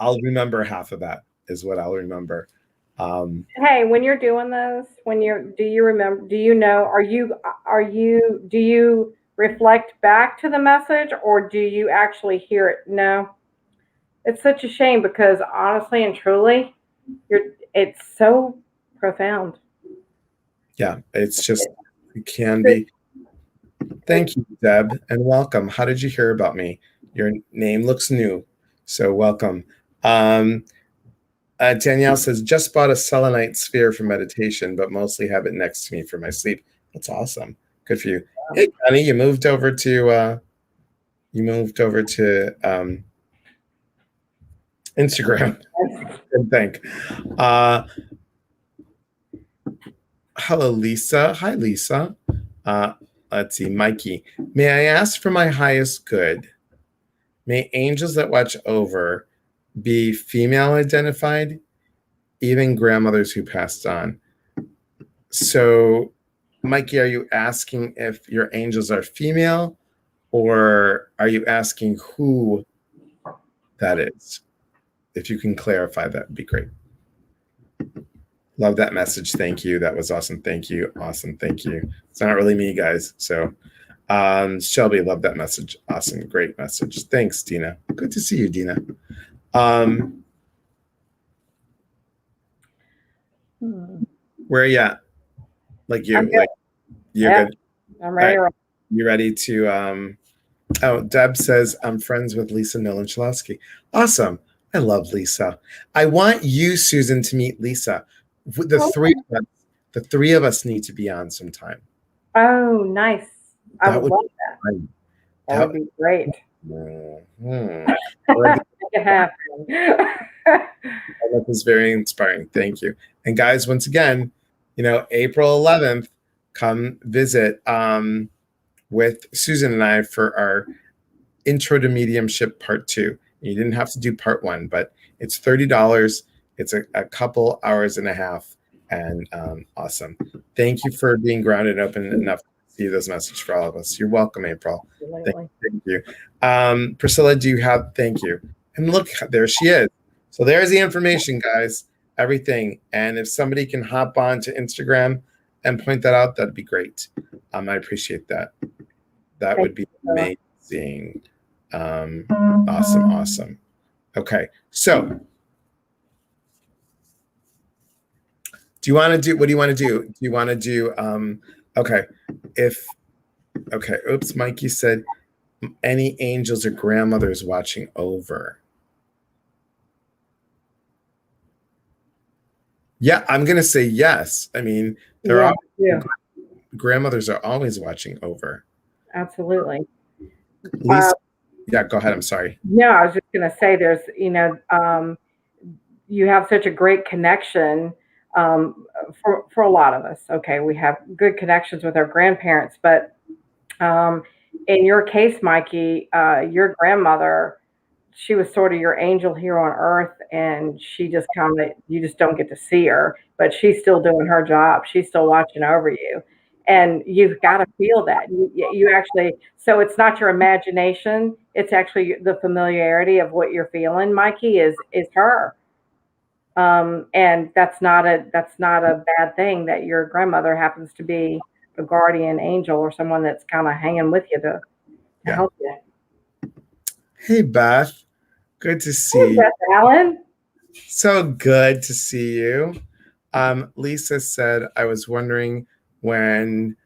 I'll remember half of that is what I'll remember. Hey, when you're doing those, do you remember, do you know, do you reflect back to the message, or do you actually hear it? No. It's such a shame, because honestly and truly, it's so profound. Yeah, it's just, it can be. Thank you, Deb, and welcome. How did you hear about me? Your name looks new, so welcome. Danielle says, just bought a selenite sphere for meditation, but mostly have it next to me for my sleep. That's awesome. Good for you. Hey, Connie, you moved over to Instagram. Good thing. Hello, Lisa. Hi, Lisa. Let's see, Mikey. May I ask for my highest good? May angels that watch over be female identified, even grandmothers who passed on. So, Mikey, are you asking if your angels are female, or are you asking who that is? If you can clarify, that would be great. Love that message. Thank you. That was awesome. Thank you. Awesome. Thank you. It's not really me, guys. So, Shelby, love that message. Awesome. Great message. Thanks, Dina. Good to see you, Dina. Where are you at? Like you, like you're good. I'm ready. Right. You ready to? Oh, Deb says I'm friends with Lisa Nolan-Chalowski. Awesome. I love Lisa. I want you, Susan, to meet Lisa. The three of us need to be on sometime. Oh, nice. I would love that. That would be great. Mm-hmm. Make it happen. That was very inspiring. Thank you. And guys, once again, April 11th, come visit with Susan and I for our Intro to Mediumship Part 2. You didn't have to do Part 1, but it's $30. It's a couple hours and a half, and awesome. Thank you for being grounded and open enough to see this message for all of us. You're welcome, April. Thank you. Priscilla, thank you. And look, there she is. So there's the information, guys, everything. And if somebody can hop on to Instagram and point that out, that'd be great. I appreciate that. That would be amazing. Awesome. Okay, so what do you want to do? Do you want to do, oops, Mikey said, any angels or grandmothers watching over? Yeah, I'm going to say yes. I mean, grandmothers are always watching over. Absolutely. Lisa, yeah, go ahead. I'm sorry. No, I was just going to say there's, you have such a great connection for a lot of us. Okay, we have good connections with our grandparents, but in your case, Mikey, your grandmother, she was sort of your angel here on earth, and she just you just don't get to see her, but she's still doing her job. She's still watching over you. And you've got to feel that. You actually, so it's not your imagination, it's actually the familiarity of what you're feeling. Mikey is her. And that's not a bad thing that your grandmother happens to be a guardian angel or someone that's kind of hanging with you to Yeah. help you. Hey, Beth. Good to see Hey, you. Beth Allen. So good to see you. Lisa said, I was wondering when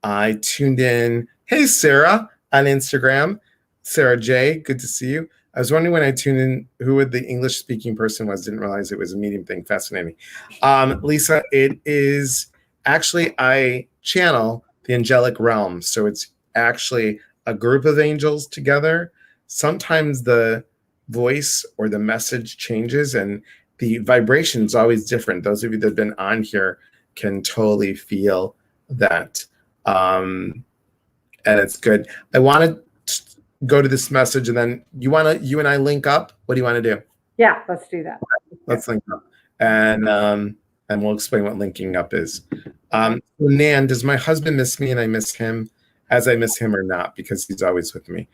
I tuned in. Hey, Sarah on Instagram. Sarah J, good to see you. I was wondering when I tuned in who the English speaking person was. Didn't realize it was a medium thing. Fascinating. Lisa, it is actually, I channel the angelic realm. So it's actually a group of angels together. Sometimes the voice or the message changes and the vibration is always different. Those of you that have been on here can totally feel that. And it's good. I want to go to this message and then you and I link up. What do you want to do? Yeah, let's do that. Let's link up. And we'll explain what linking up is. Nan, does my husband miss me and I miss him as I miss him or not? Because he's always with me.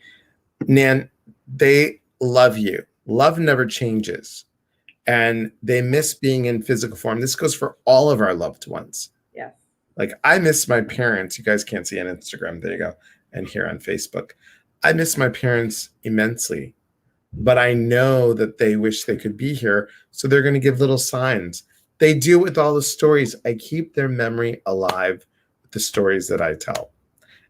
Nan, they love you. Love never changes. And they miss being in physical form. This goes for all of our loved ones. Yes. Like I miss my parents. You guys can't see on Instagram. There you go. And here on Facebook. I miss my parents immensely. But I know that they wish they could be here. So they're going to give little signs. They do with all the stories. I keep their memory alive with the stories that I tell.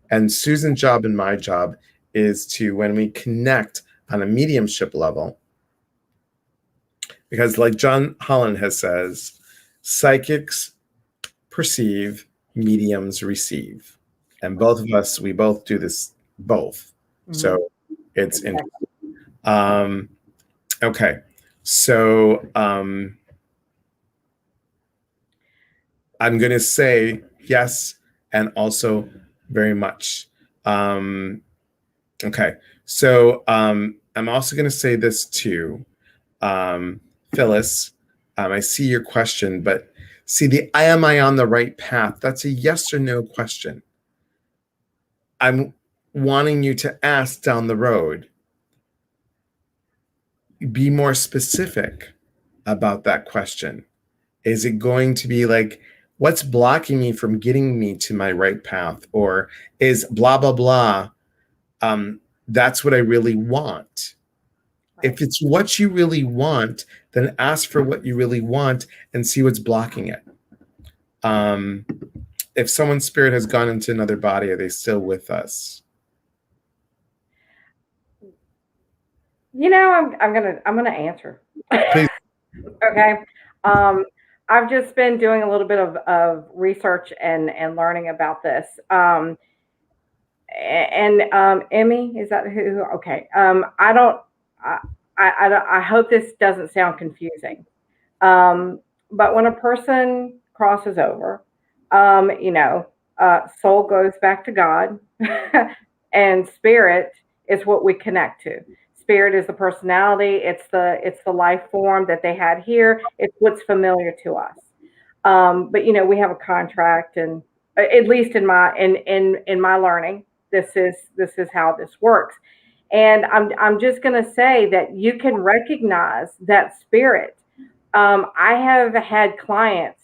And Susan's job and my job is to, when we connect on a mediumship level, because like John Holland has says, psychics perceive, mediums receive. And both of us, we both do this both. Mm-hmm. So it's interesting. Okay. So I'm going to say yes and also very much. Okay. So I'm also going to say this too. Phyllis, I see your question, but see am I on the right path? That's a yes or no question. I'm wanting you to ask down the road. Be more specific about that question. Is it going to be like, what's blocking me from getting me to my right path? Or is blah, blah, blah, that's what I really want? If it's what you really want, then ask for what you really want and see what's blocking it. If someone's spirit has gone into another body, are they still with us? You know, I'm gonna answer. Please. Okay. I've just been doing a little bit of research and learning about this. Emmy, is that who? Okay. I hope this doesn't sound confusing. But when a person crosses over, soul goes back to God and spirit is what we connect to. Spirit is the personality. It's the life form that they had here. It's what's familiar to us. But we have a contract, and at least in my learning, this is how this works. And I'm just going to say that you can recognize that spirit. I have had clients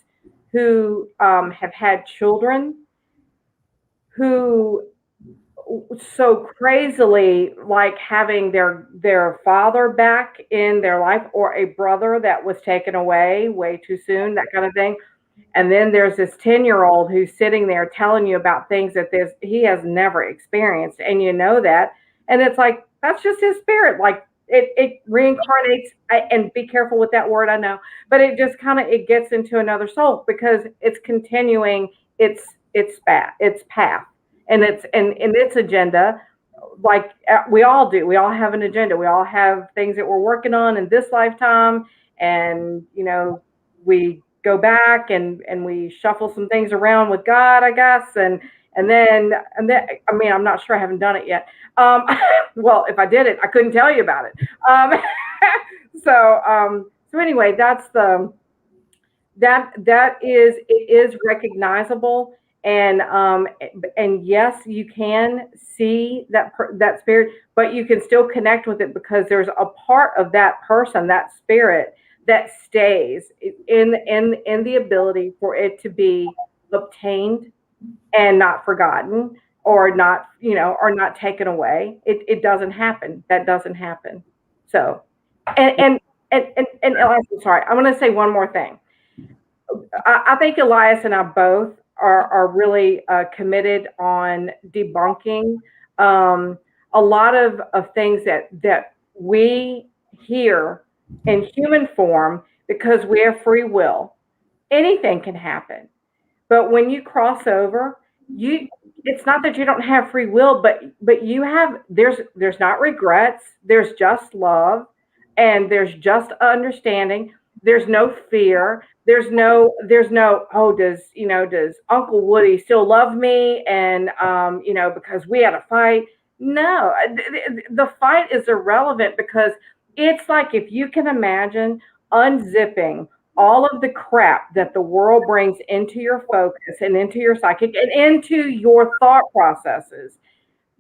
who have had children who so crazily like having their father back in their life, or a brother that was taken away way too soon, that kind of thing. And then there's this 10-year-old who's sitting there telling you about things that he has never experienced, and that. And it's like, that's just his spirit. Like it reincarnates, and be careful with that word, I know, but it just it gets into another soul because it's continuing its path and its agenda. Like we all do. We all have an agenda. We all have things that we're working on in this lifetime. And, we go back and we shuffle some things around with God, I guess. And then, I mean, I'm not sure, I haven't done it yet. Well, if I did it, I couldn't tell you about it. So anyway, it is recognizable. And yes, you can see that spirit, but you can still connect with it because there's a part of that person, that spirit, that stays in the ability for it to be obtained and not forgotten, or not, or not taken away. It doesn't happen. That doesn't happen. So, and I'm sorry, I'm going to say one more thing. I think Elias and I both are really committed on debunking um, a lot of things that we hear in human form, because we have free will. Anything can happen. But when you cross over, you it's not that you don't have free will, but you have there's not regrets, there's just love, and there's just understanding. There's no fear. There's no, oh, does Uncle Woody still love me, and because we had a fight. No, the fight is irrelevant, because it's like, if you can imagine unzipping all of the crap that the world brings into your focus and into your psychic and into your thought processes.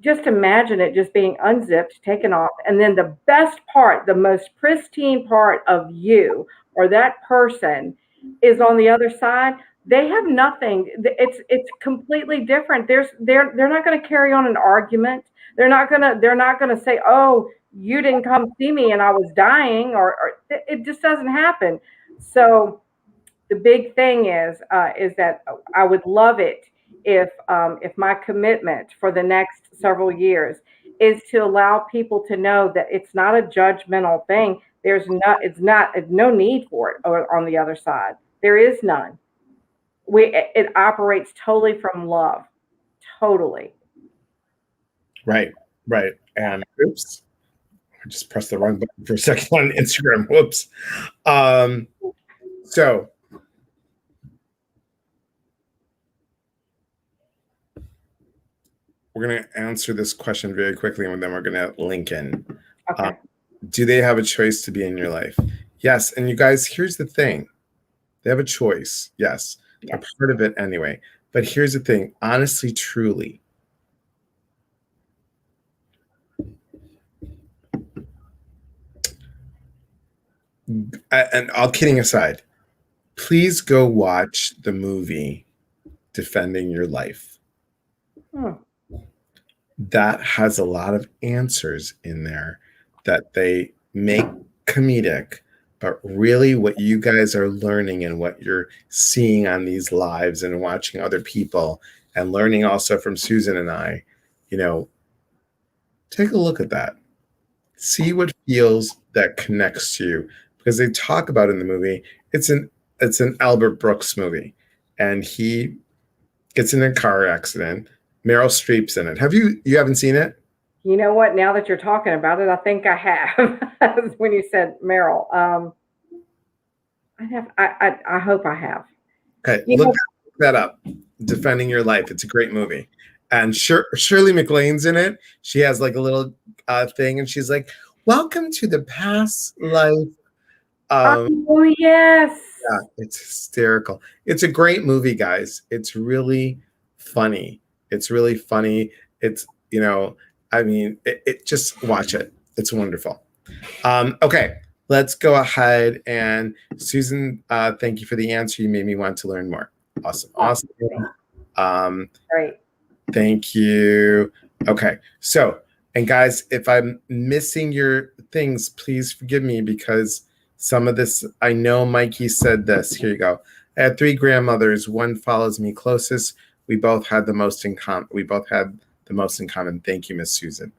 Just imagine it just being unzipped, taken off, and then the best part, the most pristine part of you or that person is on the other side. They have nothing. It's completely different. They're not going to carry on an argument. They're not gonna say, "Oh, you didn't come see me and I was dying," or it just doesn't happen. So the big thing is that I would love it if my commitment for the next several years is to allow people to know that it's not a judgmental thing. It's no need for it, or on the other side. There is none. It operates totally from love. Totally. Right, right. And oops, I just pressed the wrong button for a second on Instagram. Whoops. Um, so we're going to answer this question very quickly, and then we're going to link in. Okay. Do they have a choice to be in your life? Yes. And you guys, here's the thing. They have a choice. Yes. They're part of it anyway. But here's the thing. Honestly, truly, and all kidding aside, please go watch the movie Defending Your Life. That has a lot of answers in there that they make comedic, but really what you guys are learning and what you're seeing on these lives and watching other people and learning also from Susan and I, take a look at that. See what feels that connects to you, because they talk about in the movie, it's an Albert Brooks movie, and he gets in a car accident. Meryl Streep's in it. You haven't seen it? You know what? Now that you're talking about it, I think I have. When you said Meryl, I have. I hope I have. Okay, look that up. Defending Your Life. It's a great movie, and Shirley MacLaine's in it. She has like a little thing, and she's like, "Welcome to the past life." Oh yes. Yeah, it's hysterical. It's a great movie, guys. It's really funny. It's really funny. It's, just watch it. It's wonderful. Okay, let's go ahead. And Susan, thank you for the answer. You made me want to learn more. Awesome. Great. Thank you. Okay, so, and guys, if I'm missing your things, please forgive me, because some of this, I know Mikey said this. Here you go. I had 3 grandmothers. One follows me closest. We both had the most in common. Thank you, Miss Susan.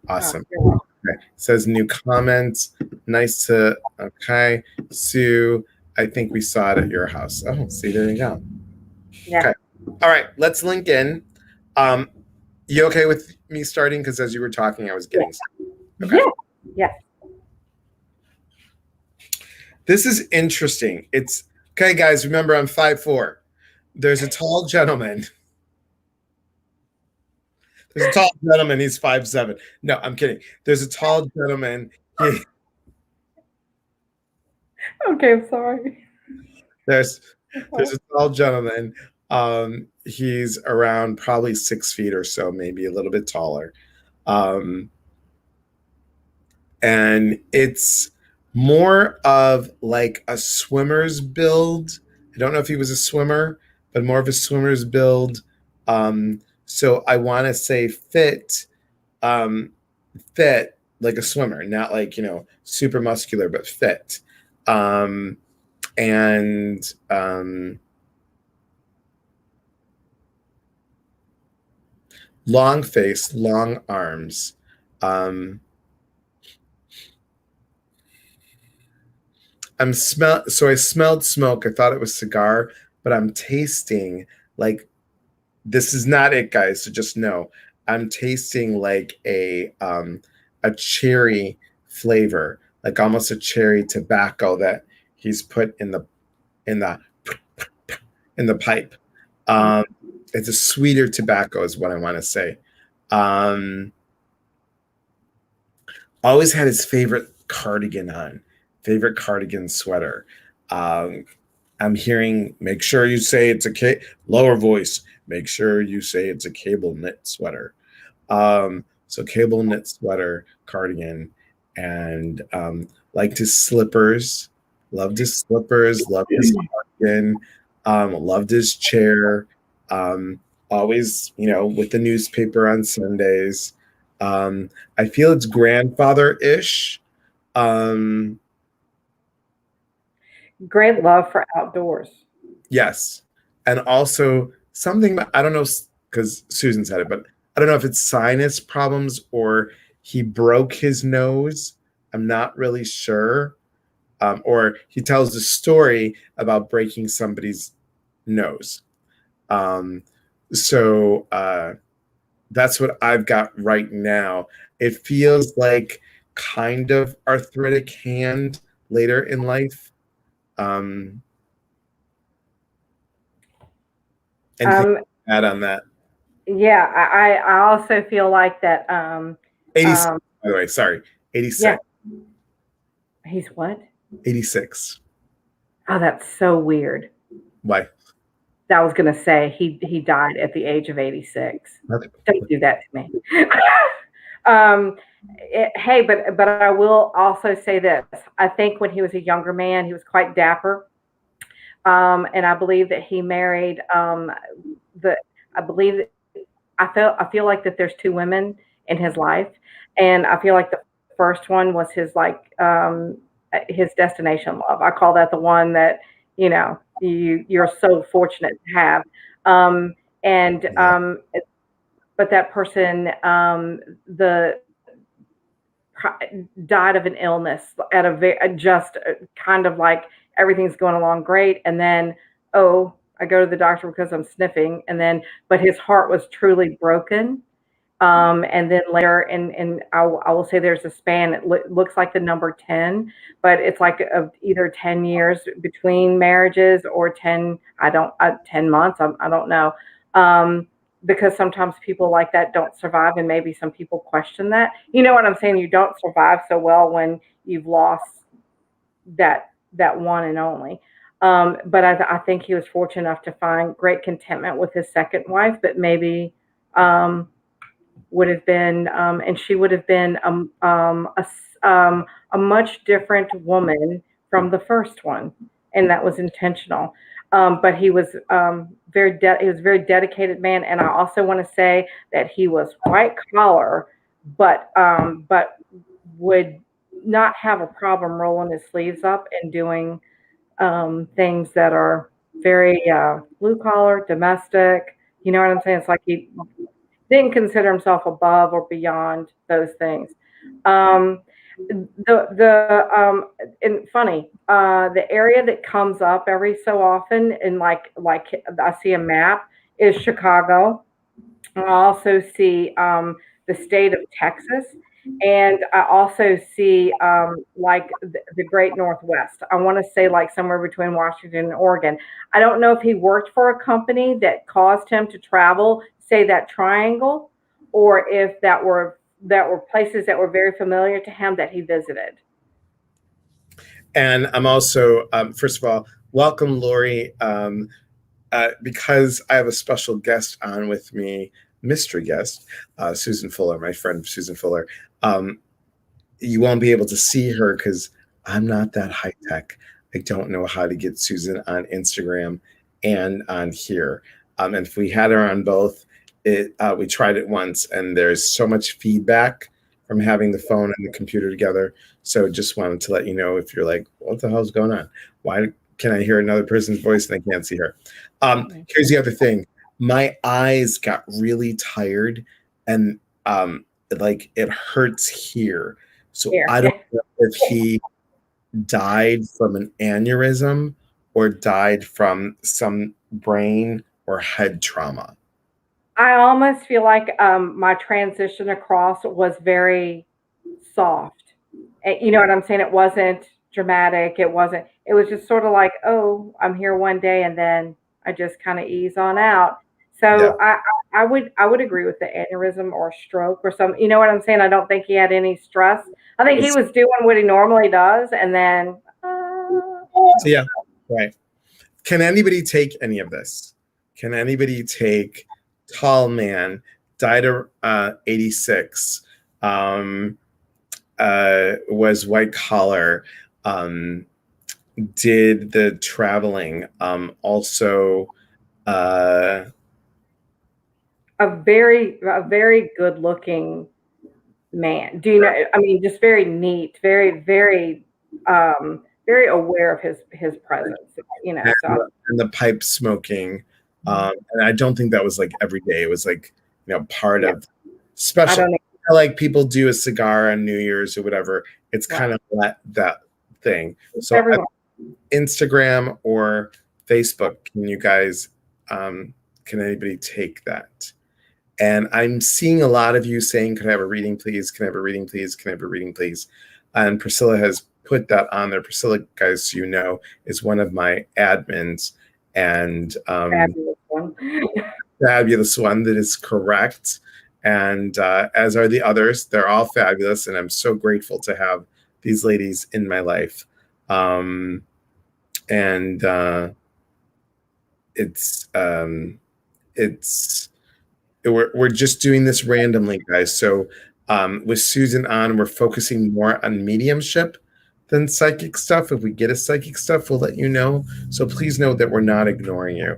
Awesome. Okay. Says new comments. Nice to, okay. Sue, I think we saw it at your house. Oh, see, there you go. Yeah. Okay. All right, let's link in. You okay with me starting? Because as you were talking, I was getting okay. Yeah. This is interesting. It's okay, guys. Remember, I'm 5'4". There's a tall gentleman. He's 5'7". No, I'm kidding. There's a tall gentleman. Okay, I'm sorry. There's a tall gentleman. he's around probably 6 feet or so, maybe a little bit taller. Um, and it's more of like a swimmer's build. I don't know if he was a swimmer, but more of a swimmer's build. So I want to say um, fit like a swimmer, not like, super muscular, but fit. Um, and long face, long arms. Um, so I smelled smoke. I thought it was cigar, but I'm tasting like this is not it, guys. So just know I'm tasting like a cherry flavor, like almost a cherry tobacco that he's put in the in the pipe. Um, it's a sweeter tobacco, is what I want to say. Um, Always had his favorite cardigan on, favorite cardigan sweater. Um, I'm hearing, make sure you say it's lower voice, make sure you say it's a cable knit sweater. So cable knit sweater, cardigan, and liked his slippers, loved his slippers, loved his cardigan, loved his chair. Always, with the newspaper on Sundays. I feel it's grandfather-ish. Um, Great love for outdoors. yes. And also something, I don't know, because Susan said it, but I don't know if it's sinus problems or he broke his nose. I'm not really sure. Or he tells a story about breaking somebody's nose. Um, so that's what I've got right now. It feels like kind of arthritic hand later in life. Um, Anything Um, to add on that? yeah, I also feel like that. 86, by the way, sorry. 86. Yeah, he's what? 86. Oh, that's so weird. Why? I was gonna say he died at the age of 86. Don't do that to me. Hey, but I will also say this. I think when he was a younger man, he was quite dapper. And I believe that he married the. I believe that I feel like that there's two women in his life, and I feel like the first one was his destination love. I call that the one that you're so fortunate to have. Um, and Yeah. but that person the died of an illness at a very just kind of like everything's going along great, and then oh, I go to the doctor because I'm sniffing, and then but his heart was truly broken. And then later, and I will say there's a span. It looks like the number 10, but it's like of either 10 years between marriages or 10. I don't 10 months. I don't know. Um, because sometimes people like that don't survive, and maybe some people question that. You know what I'm saying? You don't survive so well when you've lost that one and only. But I think he was fortunate enough to find great contentment with his second wife, but maybe um, would have been, and she would have been a much different woman from the first one, and that was intentional. But he was he was a very dedicated man, and I also want to say that he was white collar, but would not have a problem rolling his sleeves up and doing things that are very blue collar, domestic. You know what I'm saying? It's like he didn't consider himself above or beyond those things. Um, and funny, the area that comes up every so often, and like I see a map, is Chicago. I also see the state of Texas, and I also see like the Great Northwest. I want to say like somewhere between Washington and Oregon. I don't know if he worked for a company that caused him to travel, say that triangle, or if that were places that were very familiar to him that he visited. And I'm also, first of all, welcome, Lori. because I have a special guest on with me, mystery guest, Susan Fuller, my friend Susan Fuller. You won't be able to see her because I'm not that high tech. I don't know how to get Susan on Instagram and on here. And if we had her on both, we tried it once, and there's so much feedback from having the phone and the computer together. So just wanted to let you know if you're like, what the hell's going on? Why can I hear another person's voice and I can't see her? Here's the other thing. My eyes got really tired, and like it hurts here. So I don't know if he died from an aneurysm or died from some brain or head trauma. I almost feel like my transition across was very soft. You know what I'm saying? It wasn't dramatic. It wasn't. It was just sort of like, oh, I'm here one day, and then I just kind of ease on out. So I would agree with the aneurysm or stroke or some. You know what I'm saying? I don't think he had any stress. I think he was doing what he normally does, and then. So yeah, right. Can anybody take any of this? Can anybody take tall man, died at 86, was white collar, did the traveling, also a very good looking man. Do you know? I mean, just very neat, very very aware of his presence. You know, and the pipe smoking. And I don't think that was like every day. It was like, part of special, like people do a cigar on New Year's or whatever. It's kind of that thing. So Instagram or Facebook, can you guys, can anybody take that? And I'm seeing a lot of you saying, can I have a reading, please? Can I have a reading, please? Can I have a reading, please? And Priscilla has put that on there. Priscilla, guys, is one of my admins. And fabulous one that is correct, and as are the others. They're all fabulous, and I'm so grateful to have these ladies in my life. We're just doing this randomly, guys. So with Susan on, we're focusing more on mediumship than psychic stuff. If we get a psychic stuff, we'll let you know. So please know that we're not ignoring you.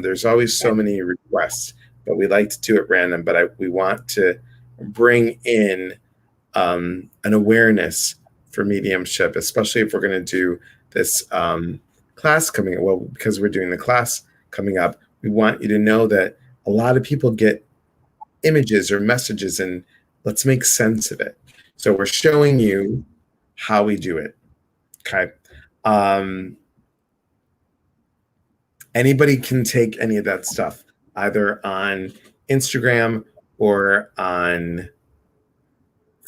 There's always so many requests, but we like to do it random. But we want to bring in an awareness for mediumship, especially if we're going to do this class coming up. Well, because we're doing the class coming up, we want you to know that a lot of people get images or messages, and let's make sense of it. So we're showing you how we do it. Okay. Anybody can take any of that stuff, either on Instagram or on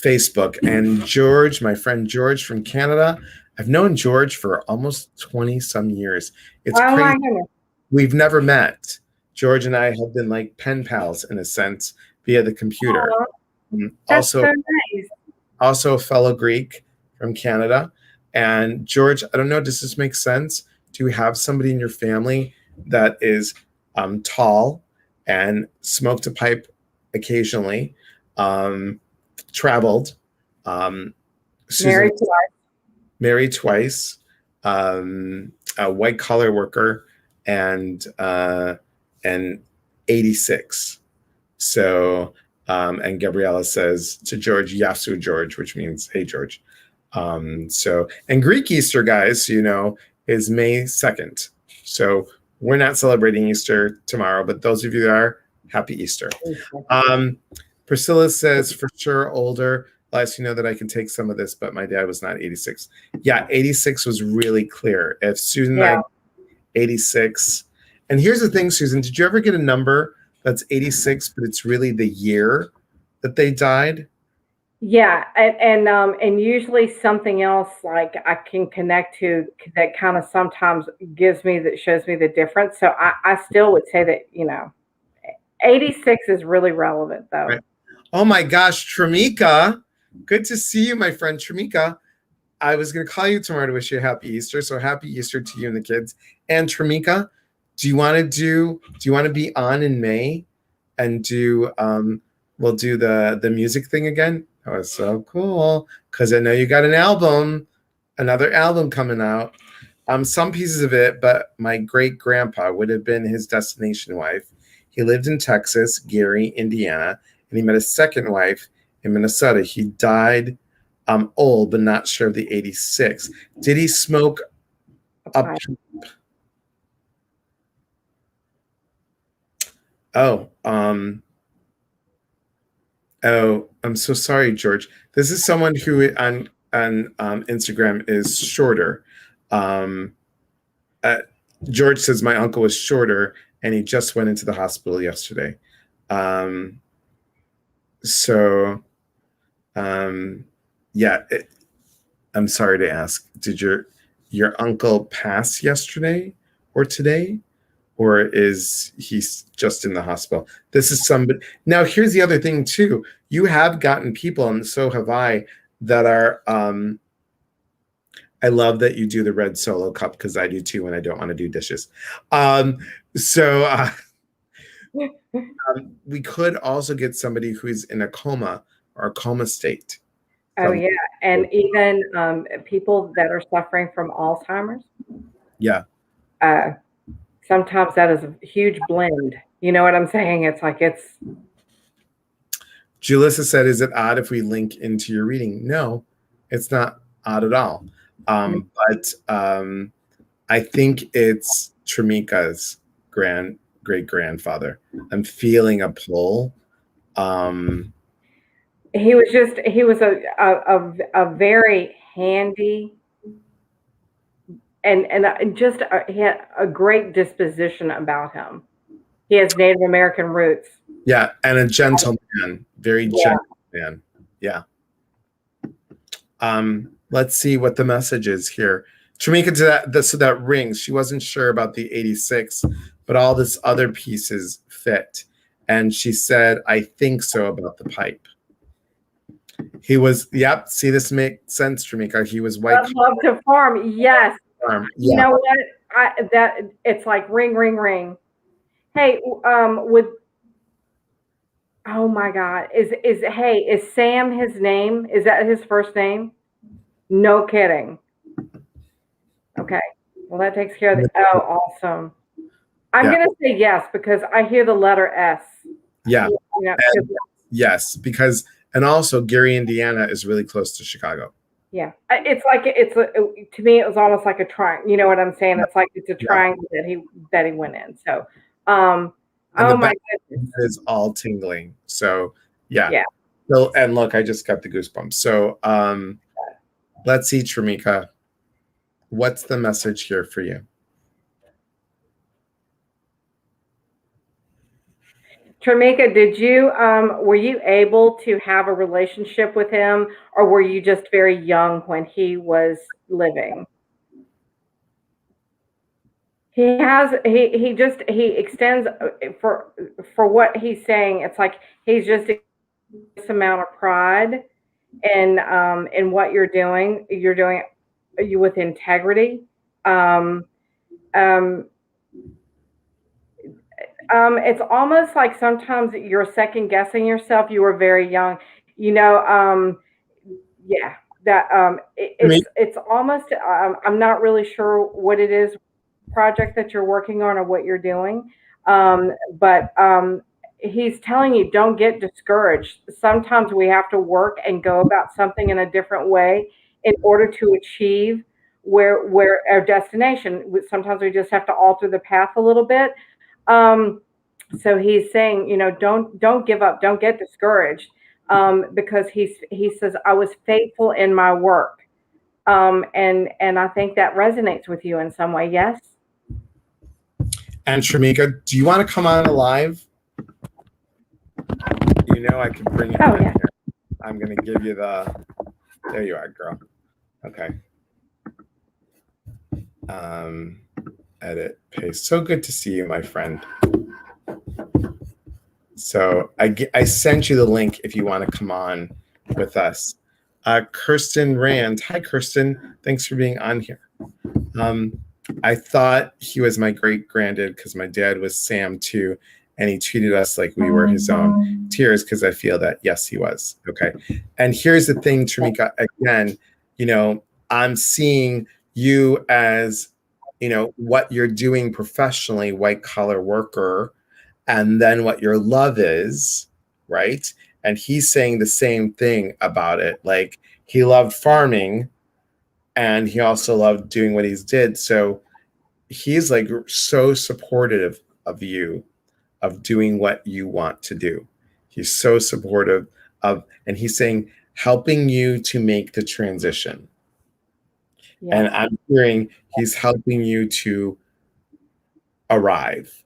Facebook. And George, my friend George from Canada, I've known George for almost 20 some years. It's crazy. We've never met. George and I have been like pen pals in a sense via the computer. Also, so nice. Also a fellow Greek from Canada. And George, I don't know, does this make sense? Do you have somebody in your family that is tall and smoked a pipe occasionally, traveled, married twice, a white collar worker, and 86. So, and Gabriella says to George, Yasu George, which means, hey, George. And Greek Easter, guys, is May 2nd. So we're not celebrating Easter tomorrow, but those of you that are, happy Easter. Priscilla says, for sure, older. Last, that I can take some of this, but my dad was not 86. Yeah, 86 was really clear. If Susan and I, 86. And here's the thing, Susan, did you ever get a number that's 86, but it's really the year that they died? Yeah, and usually something else like I can connect to that kind of sometimes shows me the difference. So I still would say that 86 is really relevant though. Right. Oh my gosh, Tramika, good to see you, my friend Tramika. I was going to call you tomorrow to wish you a happy Easter. So happy Easter to you and the kids. And Tramika, Do you want to be on in May and do we'll do the music thing again? That was so cool because I know you got another album coming out. Some pieces of it, but my great grandpa would have been his destination wife. He lived in Texas, Gary, Indiana, and he met a second wife in Minnesota. He died old, but not sure of the 86. Did he smoke a Oh, I'm so sorry, George. This is someone who on Instagram is shorter. Um, uh, George says my uncle was shorter, and he just went into the hospital yesterday. Um, so, yeah, I'm sorry to ask. Did your uncle pass yesterday or today? Or is he just in the hospital? This is somebody. Now, here's the other thing too. You have gotten people, and so have I, that are. I love that you do the red Solo cup because I do too when I don't want to do dishes. So we could also get somebody who's in a coma or a coma state. Oh yeah, and even people that are suffering from Alzheimer's. Yeah. Sometimes that is a huge blend. You know what I'm saying? It's like it's. Julissa said, "Is it odd if we link into your reading?" No, it's not odd at all. But I think it's Tramika's great grandfather. I'm feeling a pull. He was a very handy and just he had a great disposition about him. He has Native American roots. Yeah, and a gentleman, very gentle man. Yeah. Let's see what the message is here. Tramika, so that rings. She wasn't sure about the 86, but all this other pieces fit. And she said, I think so about the pipe. He was, yep, see, this makes sense, Tramika. He was white. Love to farm, yes. Yeah. You know what? It's like ring, ring, ring. Hey, oh my God, is Sam his name? Is that his first name? No kidding. Okay, well that takes care of the. Oh, awesome. I'm gonna say yes because I hear the letter S. Yeah. Yes, because and also Gary, Indiana is really close to Chicago. Yeah, it's like to me it was almost like a triangle. You know what I'm saying? It's like it's a triangle that he went in. So, oh my goodness, it is all tingling. So yeah. So, and look, I just got the goosebumps. So let's see, Tramika, what's the message here for you? Tramika, were you able to have a relationship with him, or were you just very young when he was living? He extends for what he's saying. It's like he's just this amount of pride in what you're doing. You're doing you with integrity. It's almost like sometimes you're second guessing yourself. You were very young, it's almost, I'm not really sure what it is project that you're working on or what you're doing. But he's telling you, don't get discouraged. Sometimes we have to work and go about something in a different way in order to achieve where our destination. Sometimes we just have to alter the path a little bit. So he's saying, don't give up, don't get discouraged, because he says, I was faithful in my work. And I think that resonates with you in some way. Yes. And Tramika, do you want to come on live? I can bring you on here. I'm going to give you there you are, girl. Okay. Edit, paste. So good to see you, my friend. So I sent you the link if you want to come on with us. Kirsten Rand. Hi, Kirsten. Thanks for being on here. I thought he was my great granddad because my dad was Sam too, and he treated us like we were his own. Tears because I feel that yes, he was. Okay, and here's the thing, Tramika. Again, you know, I'm seeing you as what you're doing professionally, white collar worker, and then what your love is, right? And he's saying the same thing about it. Like he loved farming and he also loved doing what he's did. So he's like so supportive of you, of doing what you want to do. He's so supportive of, and he's saying helping you to make the transition. Yeah. And I'm hearing he's helping you to arrive.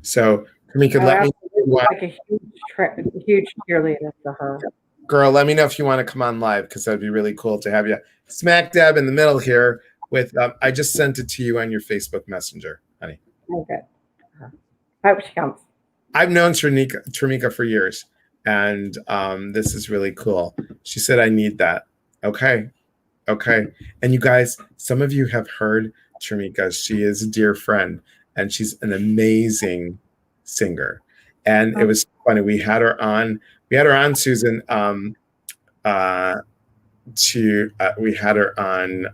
So, Kamika, let me like a huge cheerleader for her. Girl, let me know if you want to come on live because that'd be really cool to have you smack dab in the middle here. With I just sent it to you on your Facebook Messenger, honey. Okay. I hope she comes. I've known Tramika for years, and this is really cool. She said, "I need that." Okay. And you guys, some of you have heard Tramika. She is a dear friend, and she's an amazing singer. And it was funny. We had her on, Susan. We had her on.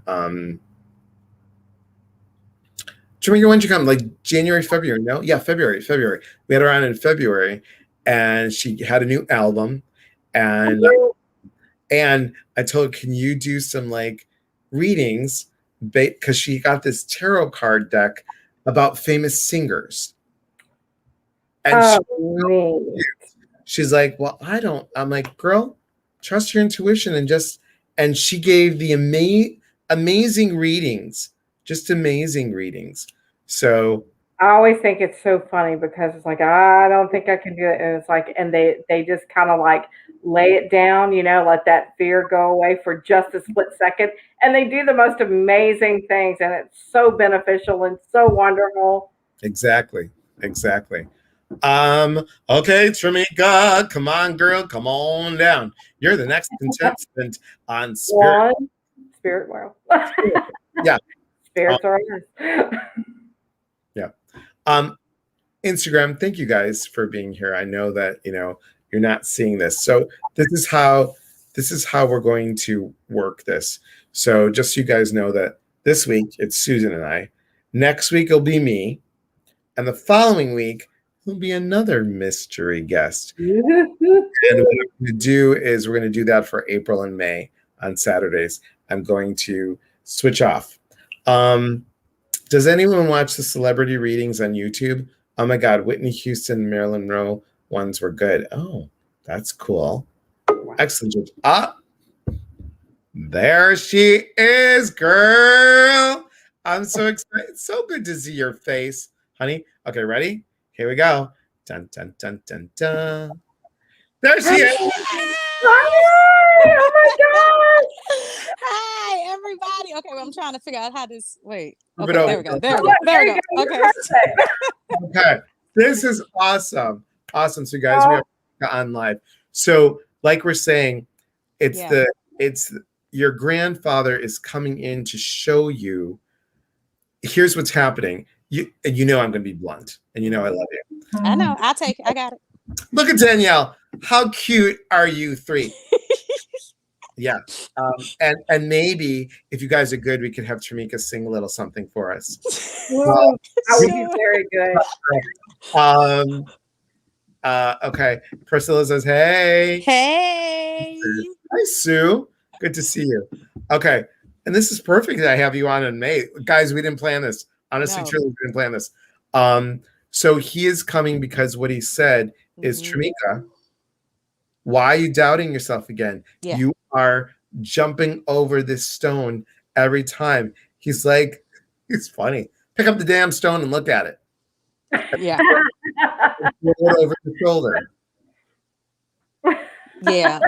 Tramika, when did you come? Like January, February? No, yeah, February. We had her on in February, and she had a new album, and I told her, can you do some like readings? Because she got this tarot card deck about famous singers. And she's like, well, I don't. I'm like, girl, trust your intuition and she gave the amazing readings, just amazing readings. So I always think it's so funny because it's like, I don't think I can do it. And it's like, and they just kind of like lay it down, let that fear go away for just a split second. And they do the most amazing things. And it's so beneficial and so wonderful. Exactly. Okay, Tramika, come on, girl, come on down. You're the next contestant on Spirit. Spirit World. Yeah. Spirits are yeah. Instagram, thank you guys for being here. I know that you're not seeing this. So this is how we're going to work this. So just so you guys know that this week it's Susan and I. Next week it'll be me. And the following week will be another mystery guest. And what we're going to do is we're going to do that for April and May on Saturdays. I'm going to switch off. Does anyone watch the celebrity readings on YouTube? Oh my God, Whitney Houston, Marilyn Monroe ones were good. Oh, that's cool. Excellent. There she is, girl. I'm so excited. So good to see your face, honey. Okay, ready? Here we go. Dun, dun, dun, dun, dun. There she is. Hi! Oh my gosh! Hi, everybody. Okay, well, I'm trying to figure out how this. Wait. Okay, there we go. Okay. Okay. This is awesome. So you guys, we are on live. So, like we're saying, it's your grandfather is coming in to show you. Here's what's happening. I'm going to be blunt, and I love you. I know. I got it. Look at Danielle. How cute are you three? Yeah. And maybe if you guys are good, we could have Tramika sing a little something for us. That would be very good. Okay. Priscilla says, hey. Hey. Hi, Sue. Good to see you. Okay. And this is perfect that I have you on in May. Guys, we didn't plan this. Honestly, truly, we didn't plan this. So he is coming because what he said is, Tramika, why are you doubting yourself again? Yeah. You are jumping over this stone every time. He's like, it's funny. Pick up the damn stone and look at it. Yeah. Over the shoulder. Yeah.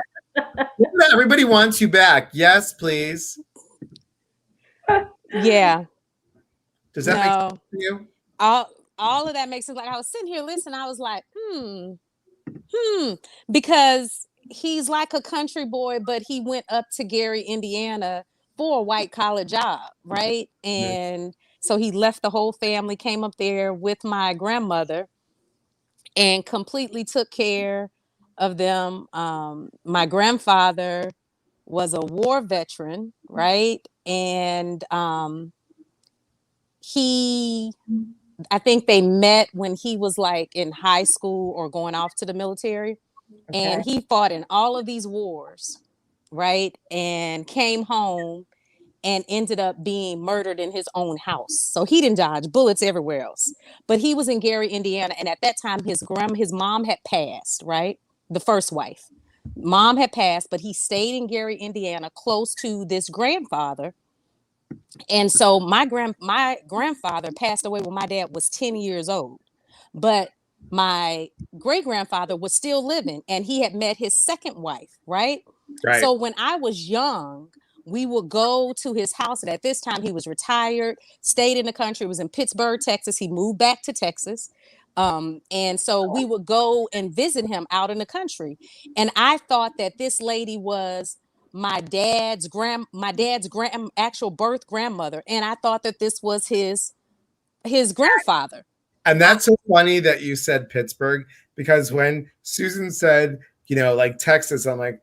Everybody wants you back. Yes, please. Yeah. Does that make sense to you? All of that makes sense. Like I was sitting here listening, I was like, because he's like a country boy, but he went up to Gary, Indiana for a white collar job, right? And so he left the whole family, came up there with my grandmother, and completely took care of them. My grandfather was a war veteran, right? And he, I think they met when he was like in high school or going off to the military. And he fought in all of these wars, right? And came home and ended up being murdered in his own house. So he didn't dodge bullets everywhere else. But he was in Gary, Indiana. And at that time, his mom had passed, right? The first wife. Mom had passed, but he stayed in Gary, Indiana, close to this grandfather. And so my grandfather passed away when my dad was 10 years old. But my great grandfather was still living, and he had met his second wife, right? Right. So when I was young, we would go to his house. And at this time, he was retired, stayed in the country, was in Pittsburgh, Texas. He moved back to Texas. And so we would go and visit him out in the country. And I thought that this lady was my dad's actual birth grandmother. And I thought that this was his grandfather. And that's so funny that you said Pittsburgh, because when Susan said, like Texas, I'm like,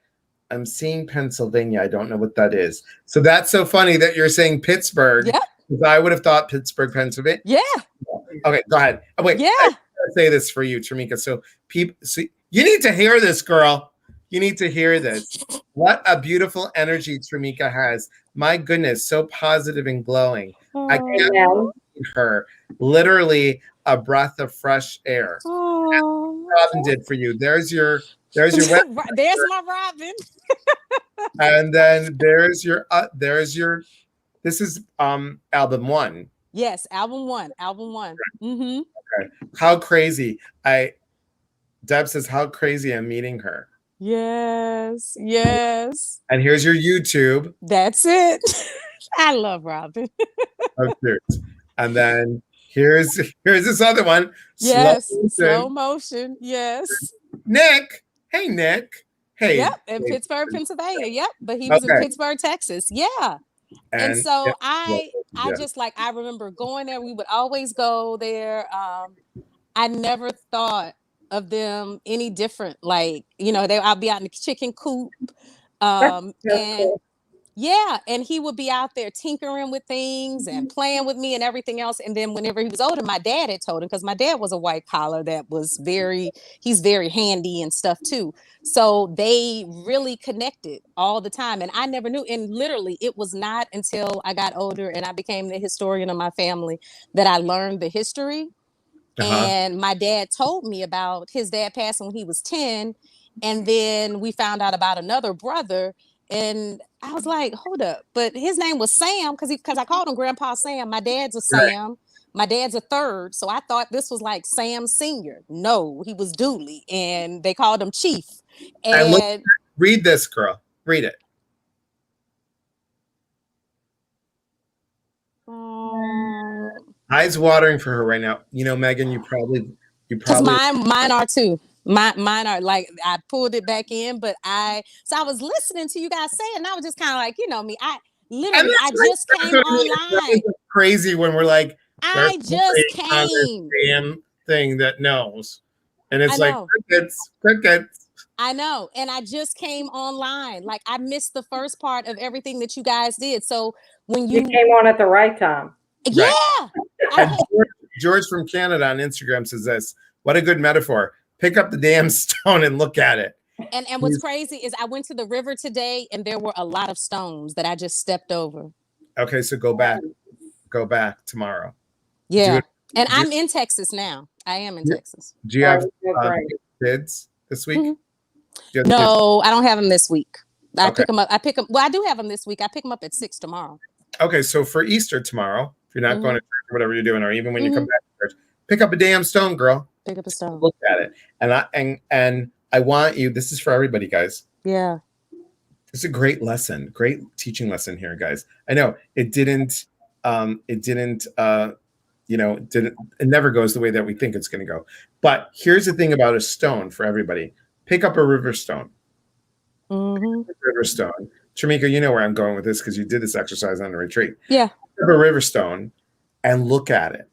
I'm seeing Pennsylvania. I don't know what that is. So that's so funny that you're saying Pittsburgh. Yeah. Because I would have thought Pittsburgh, Pennsylvania. Yeah. Okay, go ahead. Oh, wait. Yeah. I gotta say this for you, Tramika. So you need to hear this, girl. You need to hear this. What a beautiful energy Tramika has. My goodness, so positive and glowing. I can't believe her. Literally a breath of fresh air. Oh. Robin did for you. There's your there's my Robin. And then there's your this is album 1. Yes, album one. Mm-hmm. Okay. How crazy. Deb says, how crazy I'm meeting her. Yes. And here's your YouTube. That's it. I love Robin. And then here's this other one. Yes, slow motion. Yes. Nick. Hey, Nick. Hey. Yep, in Pittsburgh, Pennsylvania. Yep, but he was in Pittsburgh, Texas. Yeah. And so I just I remember going there. We would always go there. I never thought of them any different. I'll be out in the chicken coop. And he would be out there tinkering with things and playing with me and everything else. And then whenever he was older, my dad had told him, because my dad was a white collar that was he's very handy and stuff too. So they really connected all the time. And I never knew. And literally, it was not until I got older and I became the historian of my family that I learned the history. And my dad told me about his dad passing when he was 10. And then we found out about another brother. And I was like, hold up. But his name was Sam because I called him Grandpa Sam. My dad's a Sam. Right. My dad's a third. So I thought this was like Sam Sr. No, he was Dooley. And they called him Chief. And read this, girl. Read it. Eyes watering for her right now. Megan, you probably mine are too. Mine are I pulled it back in, but I was listening to you guys say it, and I was just kind of like, me, I just came online. Crazy when we're like, I just came. Damn thing that knows, and it's like crickets. I know, and I just came online. I missed the first part of everything that you guys did. So when you came on at the right time, yeah. Right. George from Canada on Instagram says this. What a good metaphor. Pick up the damn stone and look at it. And what's crazy is I went to the river today and there were a lot of stones that I just stepped over. Okay, so go back tomorrow. Yeah. I'm in Texas now. I am in Texas. Do you have kids this week? Mm-hmm. No, I don't have them this week. I pick them up. Well, I do have them this week. I pick them up at 6 tomorrow. Okay, so for Easter tomorrow, if you're not going to church or whatever you're doing, or even when you come back to church, pick up a damn stone, girl. Pick up a stone. Look at it. And I want you, this is for everybody, guys. Yeah. It's a great lesson, great teaching lesson here, guys. I know it never goes the way that we think it's going to go. But here's the thing about a stone for everybody. Pick up a river stone. Mm-hmm. River stone. Tramika, you know where I'm going with this because you did this exercise on the retreat. Yeah. Pick up a river stone and look at it.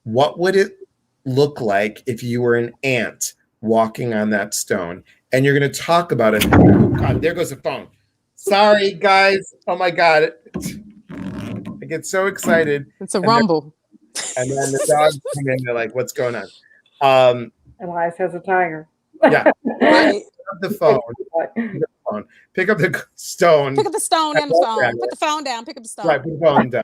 What would it look like if you were an ant walking on that stone? And you're going to talk about it. Oh, God, there goes the phone. Sorry, guys. Oh, my God. I get so excited. It's a rumble. And then the dogs come in. They're like, what's going on? Elias has a tiger. Yeah. Right. The phone. Pick up the stone. Pick up the stone and the phone. Put the phone down. Pick up the stone. Right, put the phone down.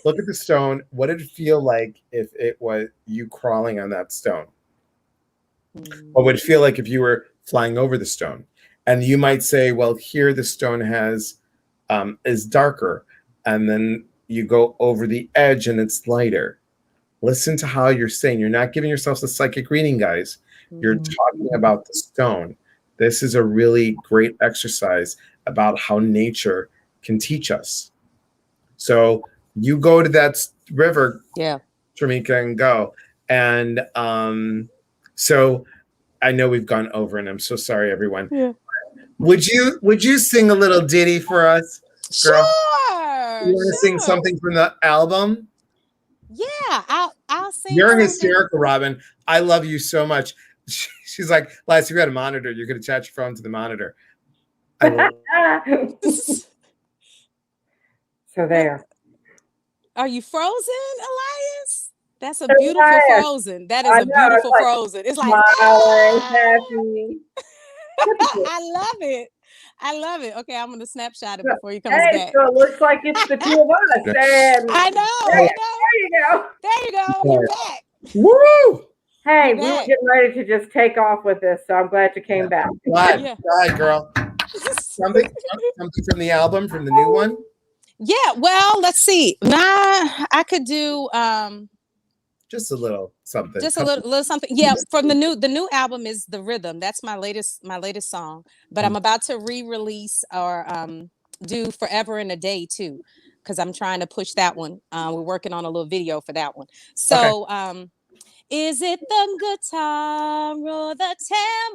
Look at the stone. What did it feel like if it was you crawling on that stone? What would it feel like if you were flying over the stone? And you might say, well, here the stone is darker, and then you go over the edge and it's lighter. Listen to how you're saying. You're not giving yourself a psychic reading, guys. You're talking about the stone. This is a really great exercise about how nature can teach us. So you go to that river, Tramika, and go. And so I know we've gone over, and I'm so sorry, everyone. Yeah. Would you sing a little ditty for us, girl? Sure. You want to sing something from the album? Yeah, I'll sing. You're something. hysterical, Robin. I love you so much. She's like, Liza, if you had a monitor, you could attach your phone to the monitor. So there. Are you frozen, Elias? That's a beautiful frozen. That is a beautiful frozen. It's like happy. I love it. I love it. Okay, I'm gonna snapshot it before he comes back. So it looks like it's the two of us. And I know. there you go. There you go. You're back. Woo! Hey, we were getting ready to just take off with this, so I'm glad you came back. Glad, girl. Something from the album, from the new one? Yeah, well, let's see. I could do just a little something. Just a little something. Yeah, from the new album is The Rhythm. That's my latest song. But I'm about to re-release or do Forever and a Day too, because I'm trying to push that one. We're working on a little video for that one. So is it the guitar or the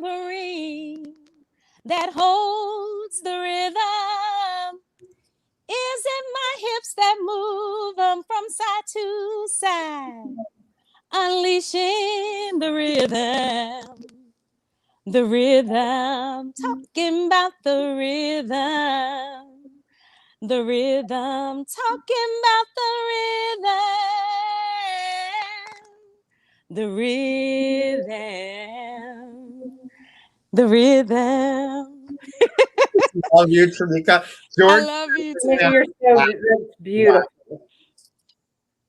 tambourine that holds the rhythm? Is it my hips that move them from side to side, unleashing the rhythm, talking about the rhythm, talking about the rhythm. Love you, Tramika. George, I love you too. You're so beautiful.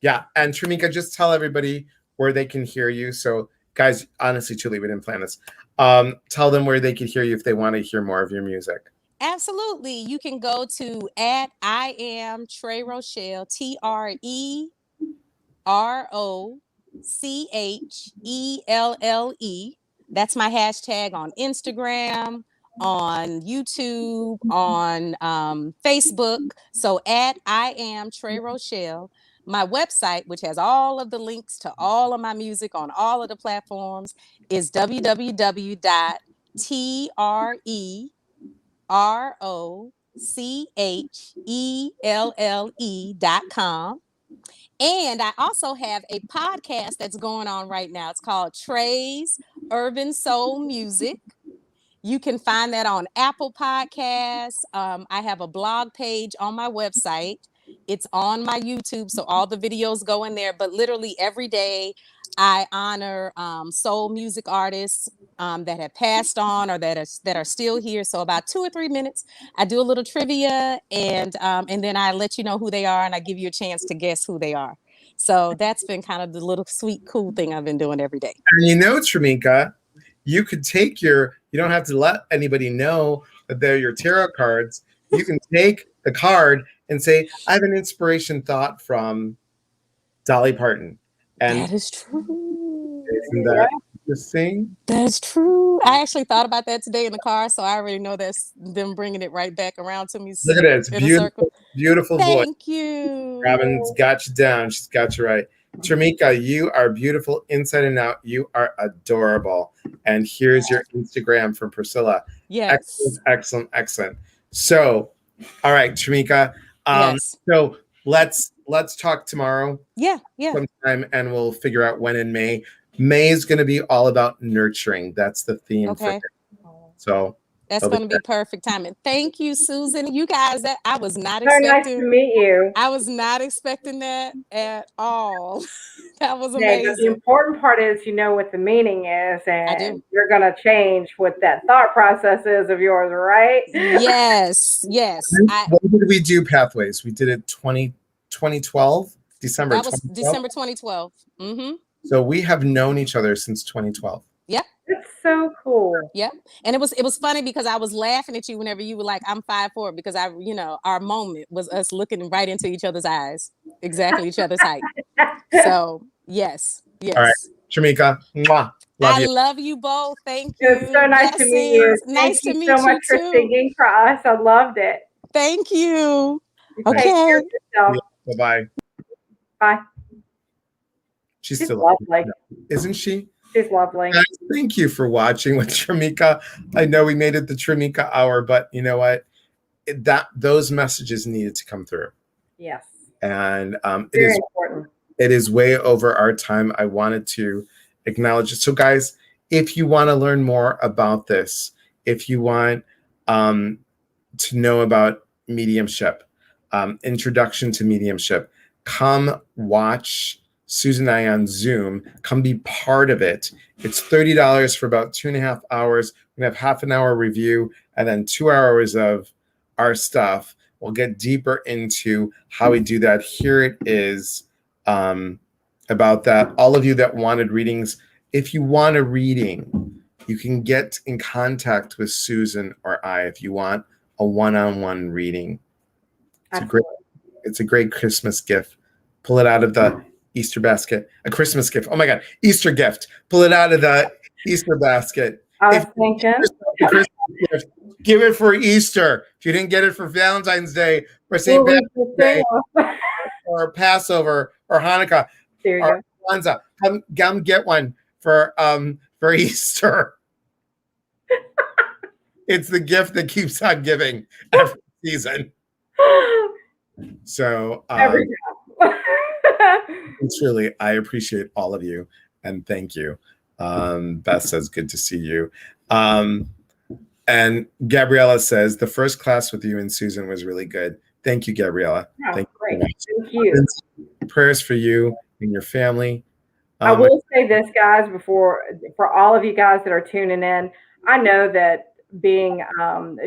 Yeah, and Tramika, just tell everybody where they can hear you. So, guys, honestly, truly, we didn't plan this. Tell them where they can hear you if they want to hear more of your music. Absolutely. You can go to @I am Trey Rochelle, TREROCHELLE. That's my hashtag on Instagram, on YouTube, on Facebook. So @I am Trey Rochelle. My website, which has all of the links to all of my music on all of the platforms, is www.TREROCHELLE.com. And I also have a podcast that's going on right now. It's called Trey's Urban Soul Music. You can find that on Apple Podcasts. I have a blog page on my website. It's on my YouTube, so all the videos go in there. But literally every day, I honor soul music artists that have passed on or that are still here. So about 2 or 3 minutes, I do a little trivia, and then I let you know who they are, and I give you a chance to guess who they are. So that's been kind of the little sweet, cool thing I've been doing every day. And you know, Tramika, you could take you don't have to let anybody know that they're your tarot cards. You can take the card and say, I have an inspiration thought from Dolly Parton. And that is true. Isn't that interesting? That's true. I actually thought about that today in the car, so I already know that's them bringing it right back around to me. Look at it. It's beautiful, beautiful voice. Thank you. Robin's got you down. She's got you right. Tramika, you are beautiful inside and out. You are adorable. And here's your Instagram from Priscilla. Yes. Excellent, excellent, excellent. So All right, Tramika. Yes. So let's talk tomorrow Yeah. sometime, and we'll figure out when in May. May is going to be all about nurturing. That's the theme for Okay. it. So That's it'll be going to be perfect timing. Thank you, Susan. You guys, that I was not So nice to expecting. meet you. I was not expecting that at all. That was Hey, but the amazing. important part is you know what the meaning is, I do. and you're going to change what that thought process is of yours, right? Yes. when did we do Pathways? We did it 2012, December That was 2012. December 2012. Mm-hmm. So we have known each other since 2012. Yep. It's so cool. Yep. And it was funny because I was laughing at you whenever you were like, I'm 5'4", because our moment was us looking right into each other's eyes, exactly each other's height. So yes. All right, Tramika, mwah, love I you. love you both. Thank you. It's so nice to meet you. Nice Thank to you meet so you much for too. singing for us. I loved it. Thank you. You Okay. take care of yourself. Bye-bye. Bye. She's She's still lovely. isn't she? She's lovely. Guys, thank you for watching with Tramika. I know we made it the Tramika hour, but you know what? Those messages needed to come through. Yes. And Very important. It is way over our time. I wanted to acknowledge it. So guys, if you want to learn more about this, if you want to know about mediumship, introduction to mediumship, come watch Susan and I on Zoom. Come be part of it. It's $30 for about 2.5 hours. We have half an hour review and then 2 hours of our stuff. We'll get deeper into how we do that. Here it is about that. All of you that wanted readings, if you want a reading, you can get in contact with Susan or I if you want a one-on-one reading. It's a great Christmas gift. Pull it out of the Easter basket. A Christmas gift. Oh my God, Easter gift. Pull it out of the Easter basket. I was thinking. Christmas gift, give it for Easter. If you didn't get it for Valentine's Day or St. Patrick's Day or Passover or Hanukkah or Kwanzaa, come get one for Easter. It's the gift that keeps on giving every season. So truly, I appreciate all of you and thank you. Beth says, good to see you. And Gabriella says, the first class with you and Susan was really good. Thank you, Gabriella. Oh, thank great. you. Thank you. Prayers for you and your family. I will say this, guys, for all of you guys that are tuning in, I know that being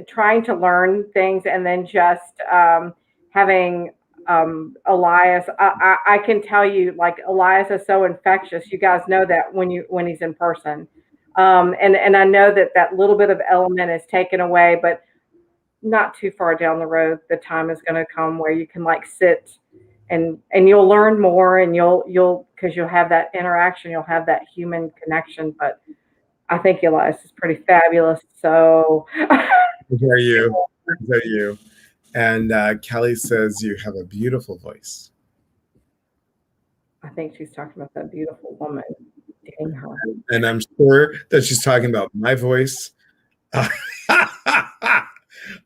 trying to learn things and then just having Elias, I can tell you, like, Elias is so infectious. You guys know that when he's in person, and I know that little bit of element is taken away, but not too far down the road, the time is going to come where you can like sit and you'll learn more, and because you'll have that interaction, you'll have that human connection. But I think Elias is pretty fabulous. So hear you. And Kelly says you have a beautiful voice. I think she's talking about that beautiful woman. Dang her. And I'm sure that she's talking about my voice.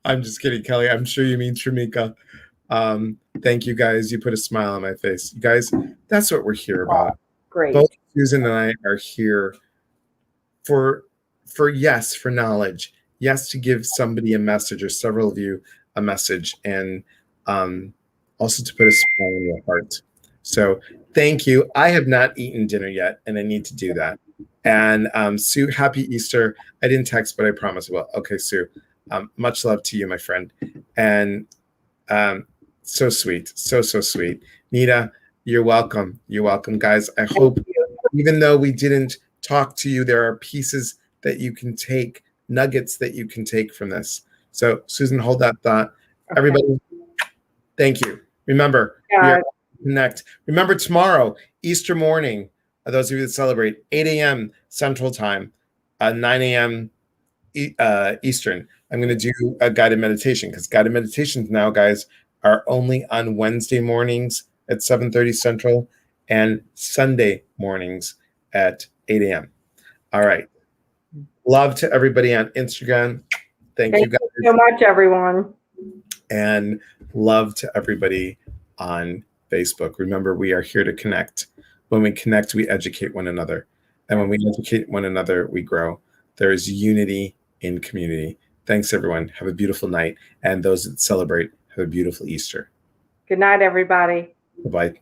I'm just kidding, Kelly. I'm sure you mean Tramika. Thank you, guys. You put a smile on my face. You guys, that's what we're here about. Great. Both Susan and I are here for knowledge. Yes, to give somebody a message, or several of you a message, and also to put a smile on your heart. So thank you. I have not eaten dinner yet, and I need to do that. And Sue, happy Easter. I didn't text, but I promise I will. Okay, Sue. Much love to you, my friend. And so sweet. So sweet. Nita, you're welcome. You're welcome, guys. I hope, even though we didn't talk to you, there are pieces that you can take, nuggets that you can take from this. So, Susan, hold that thought. Okay. Everybody, thank you. Remember, connect. Remember, tomorrow, Easter morning, those of you that celebrate, 8 a.m. Central Time, 9 a.m. Eastern, I'm going to do a guided meditation, because guided meditations now, guys, are only on Wednesday mornings at 7:30 Central and Sunday mornings at 8 a.m. All right. Love to everybody on Instagram. Thank you guys so much, everyone. And love to everybody on Facebook. Remember, we are here to connect. When we connect, we educate one another. And when we educate one another, we grow. There is unity in community. Thanks, everyone. Have a beautiful night. And those that celebrate, have a beautiful Easter. Good night, everybody. Bye-bye.